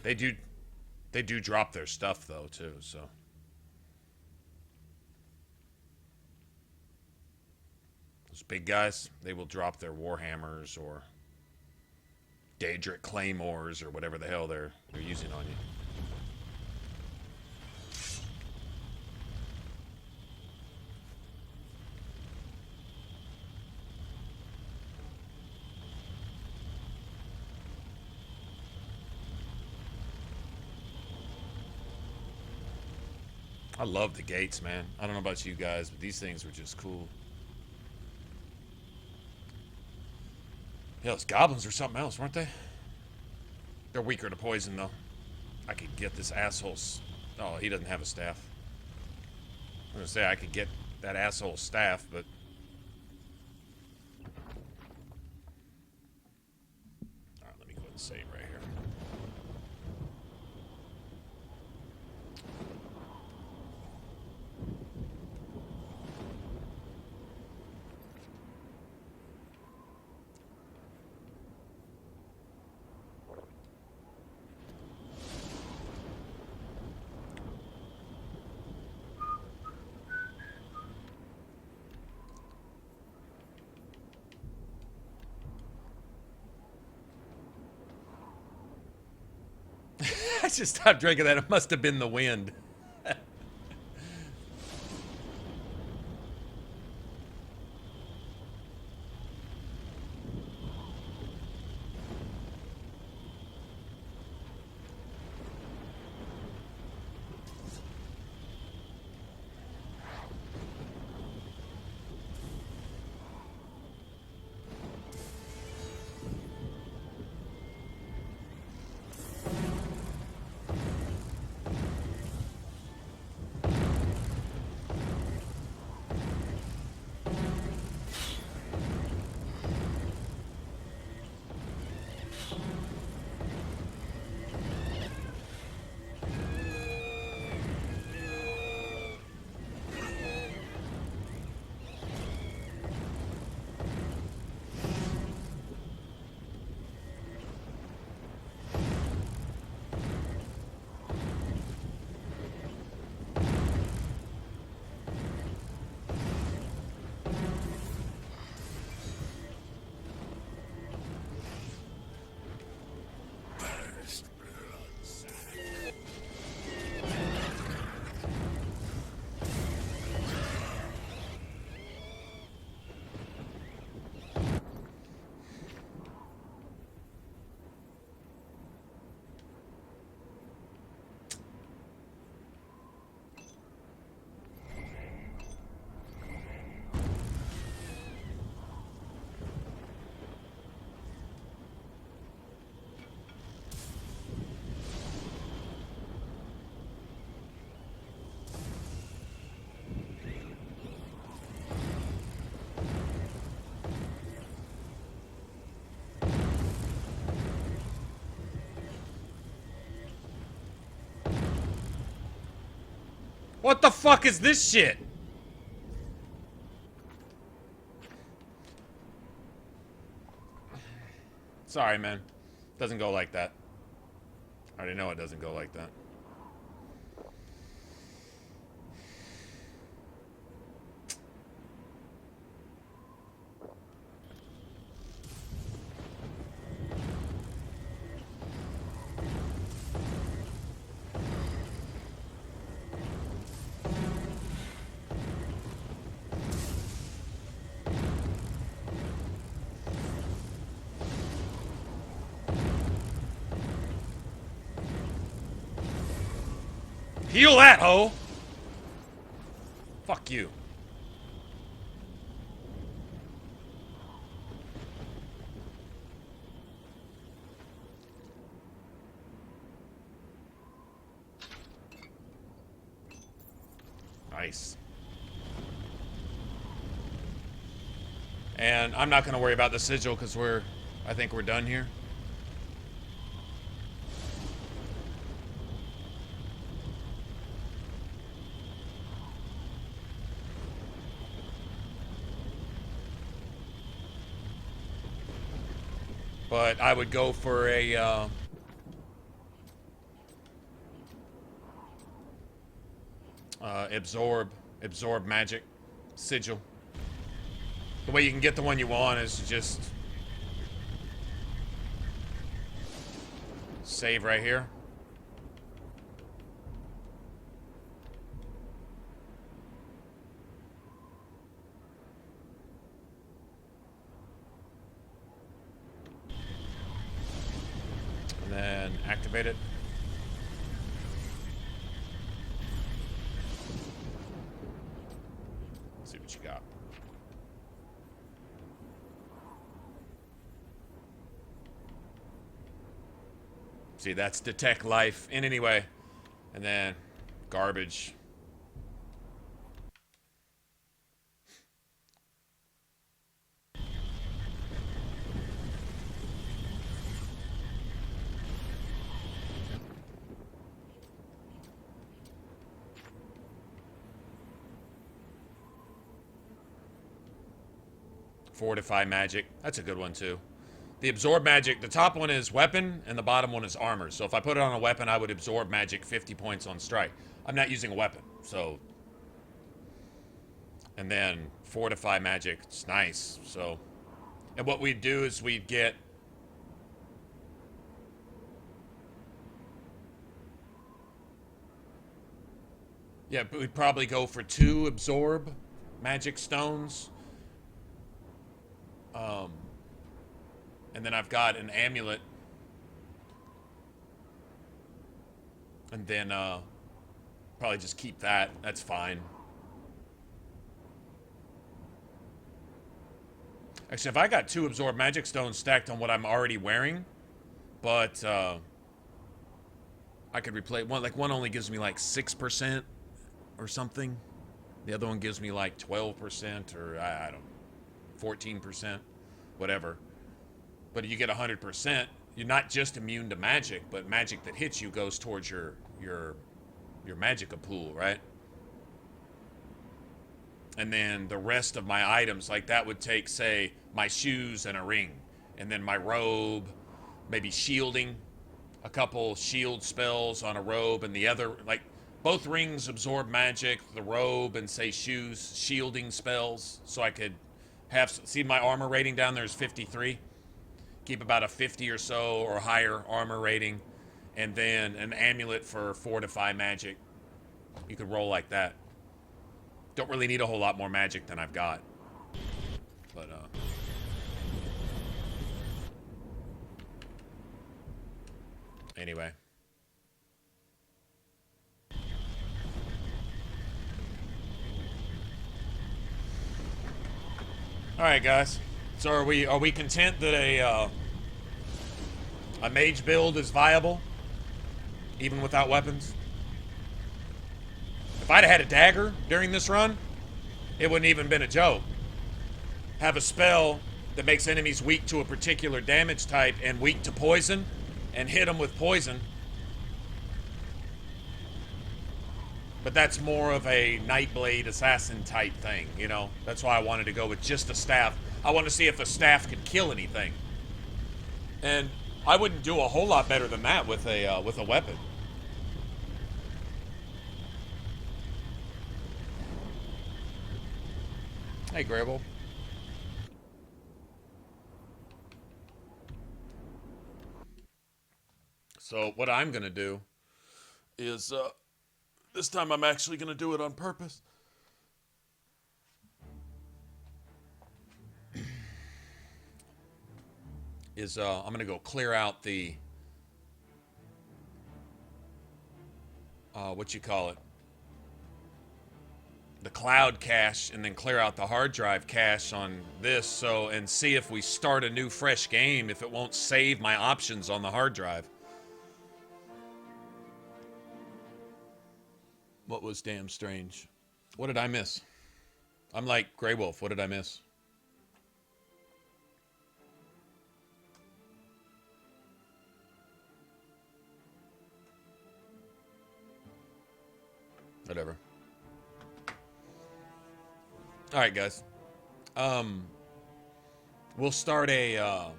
They do drop their stuff though too, so. Those big guys, they will drop their Warhammers or Daedric Claymores or whatever the hell they're using on you. I love the gates, man. I don't know about you guys, but these things were just cool. Yeah, those goblins are something else, weren't they? They're weaker to poison, though. I could get this asshole's... Oh, he doesn't have a staff. I was gonna say I could get that asshole's staff, but... Alright, let me go ahead and save right here. I just stopped drinking that. It must have been the wind. What the fuck is this shit? Sorry, man. Doesn't go like that. I already know it doesn't go like that. Heal that, ho! Fuck you. Nice. And I'm not going to worry about the sigil because I think we're done here. But I would go for a absorb magic sigil. The way you can get the one you want is to just save right here. And then activate it. Let's see what you got. See, that's detect life in any way. And then garbage. Fortify magic. That's a good one too. The absorb magic, the top one is weapon and the bottom one is armor. So if I put it on a weapon, I would absorb magic 50 points on strike. I'm not using a weapon, so. And then fortify magic, it's nice, so. And what we'd do is we'd get. Yeah, but we'd probably go for 2 absorb magic stones. And then I've got an amulet. And then, probably just keep that. That's fine. Actually, if I got 2 absorb magic stones stacked on what I'm already wearing, but, I could replace one. Like, one only gives me like 6% or something. The other one gives me like 12% or, I don't know, 14%, whatever. But you get 100%, you're not just immune to magic, but magic that hits you goes towards your magicka pool, right? And then the rest of my items, like that would take, say, my shoes and a ring. And then my robe, maybe shielding, a couple shield spells on a robe, and the other, like, both rings absorb magic, the robe and, say, shoes, shielding spells, so I could have, see my armor rating down there is 53. Keep about a 50 or so or higher armor rating. And then an amulet for fortify magic. You could roll like that. Don't really need a whole lot more magic than I've got. But, anyway. Alright, guys. So are we content that a mage build is viable, even without weapons? If I'd had a dagger during this run, it wouldn't even been a joke. Have a spell that makes enemies weak to a particular damage type and weak to poison, and hit them with poison. But that's more of a Nightblade assassin type thing, you know? That's why I wanted to go with just the staff. I want to see if the staff could kill anything. And I wouldn't do a whole lot better than that with a weapon. Hey, Grable. So what I'm gonna do is this time I'm actually gonna do it on purpose. I'm gonna go clear out the what you call it, the cloud cache, and then clear out the hard drive cache on this, and see if we start a new fresh game, if it won't save my options on the hard drive. What was damn strange? What did I miss? I'm like Grey Wolf. What did I miss? Whatever. All right, guys. We'll start a.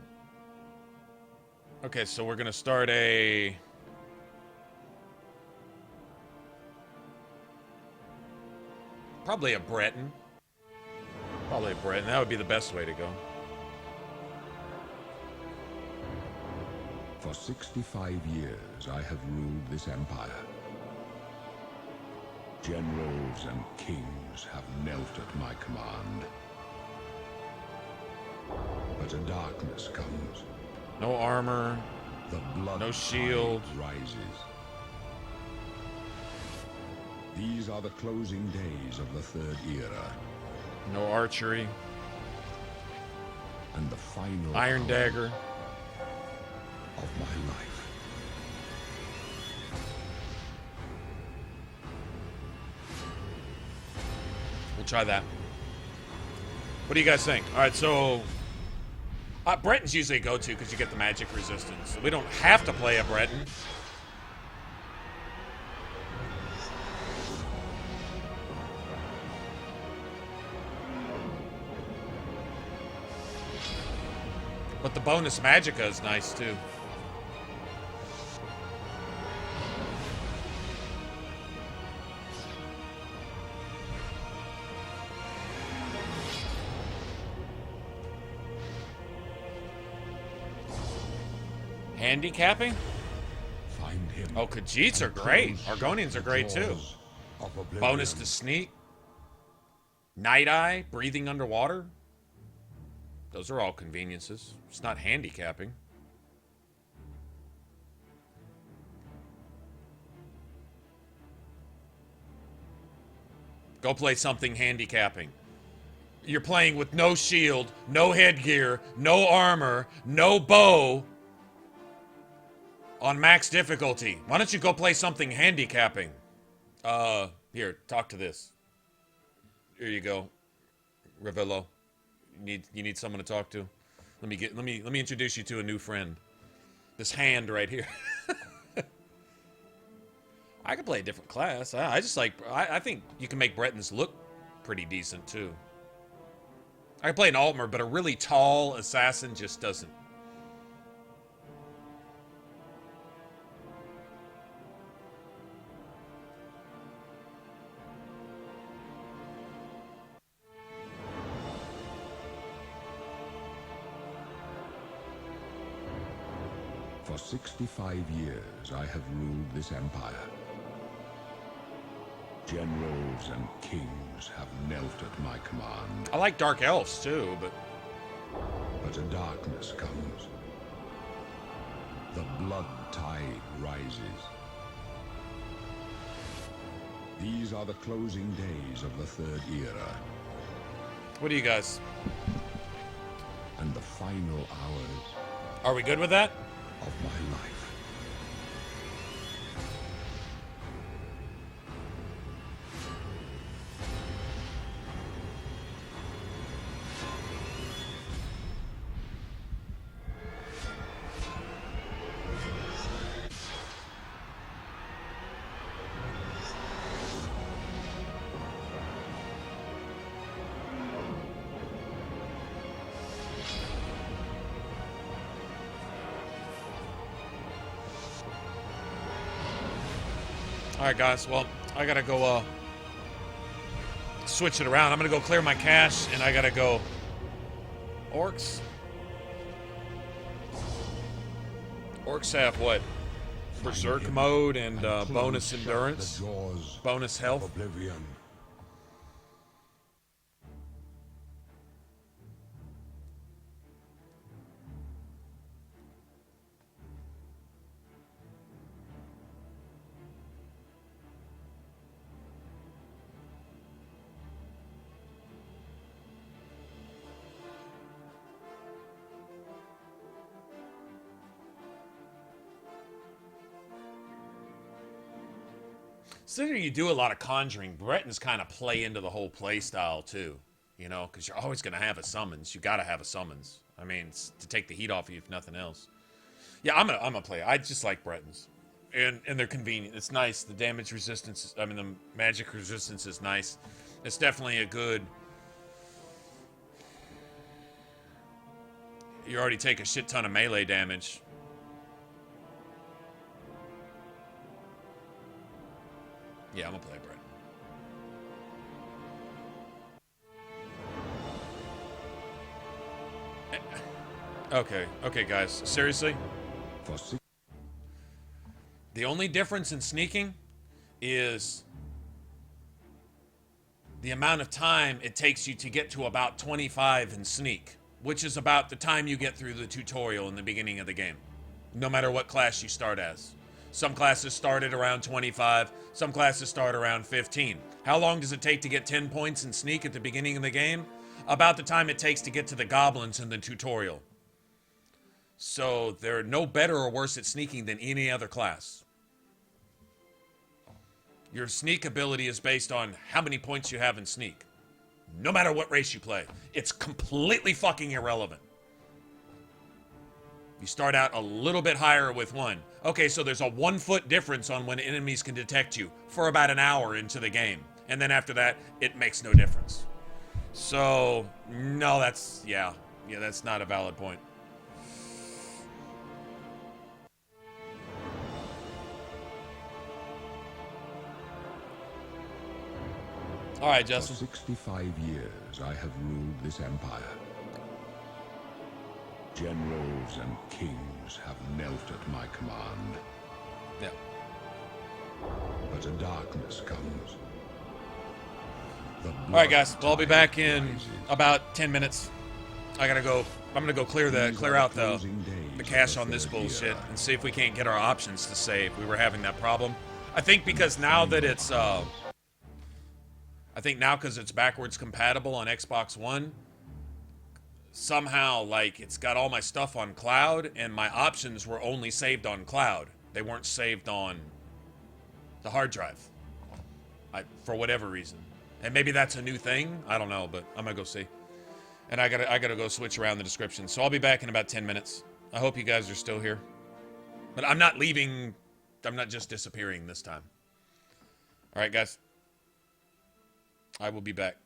Okay, so we're gonna start a. Probably a Breton. Probably a Breton. That would be the best way to go. For 65 years, I have ruled this empire. Generals and kings have knelt at my command. But a darkness comes. No armor. The blood no shield. Rises. These are the closing days of the Third Era. No archery. And the final Iron dagger of my life. We'll try that. What do you guys think? All right, so Breton's usually a go-to because you get the magic resistance. So we don't have to play a Breton. But the bonus magicka is nice too. Handicapping? Find him. Oh, Khajiits are great. Argonians are great too. Bonus to sneak. Night Eye, breathing underwater. Those are all conveniences. It's not handicapping. Go play something handicapping. You're playing with no shield, no headgear, no armor, no bow. On max difficulty. Why don't you go play something handicapping? Here, talk to this. Here you go. Ravillo. You need someone to talk to. Let me introduce you to a new friend. This hand right here. I could play a different class. I think you can make Bretons look pretty decent too. I could play an Altmer, but a really tall assassin just doesn't. For 65 years, I have ruled this empire. Generals and kings have knelt at my command. I like Dark Elves too, but a darkness comes. The blood tide rises. These are the closing days of the Third Era. What do you guys? And the final hours. Are we good with that? Of my life. Alright, guys. Well, I gotta go, switch it around. I'm gonna go clear my cache, and I gotta go... Orcs? Orcs have what? Berserk mode and bonus endurance, bonus health. Oblivion. Considering you do a lot of conjuring, Bretons kind of play into the whole play style too, you know, because you're always going to have a summons. You got to have a summons. I mean, it's to take the heat off you if nothing else. Yeah, I'm gonna play. I just like Bretons, and they're convenient. It's nice. The damage resistance, I mean, the magic resistance is nice. It's definitely a good. You already take a shit ton of melee damage. Yeah, I'm gonna play Brett. Okay, guys. Seriously? The only difference in sneaking is the amount of time it takes you to get to about 25 in sneak, which is about the time you get through the tutorial in the beginning of the game, no matter what class you start as. Some classes start at around 25, some classes start around 15. How long does it take to get 10 points in sneak at the beginning of the game? About the time it takes to get to the goblins in the tutorial. So they're no better or worse at sneaking than any other class. Your sneak ability is based on how many points you have in sneak. No matter what race you play. It's completely fucking irrelevant. You start out a little bit higher with one. Okay, so there's a 1 foot difference on when enemies can detect you for about an hour into the game. And then after that, it makes no difference. So, no, that's, yeah, that's not a valid point. All right, Justin. For 65 years, I have ruled this empire. Generals and kings have knelt at my command. Yeah. But a darkness comes. All right, guys. Well, I'll be back in about 10 minutes. I gotta go. I'm gonna go clear out the cache on this bullshit and see if we can't get our options to save. We were having that problem. I think because now that it's because it's backwards compatible on Xbox One, somehow, like, it's got all my stuff on cloud, and my options were only saved on cloud. They weren't saved on the hard drive. For whatever reason. And maybe that's a new thing. I don't know, but I'm gonna go see. And I gotta go switch around the description. So I'll be back in about 10 minutes. I hope you guys are still here. But I'm not leaving. I'm not just disappearing this time. All right, guys. I will be back.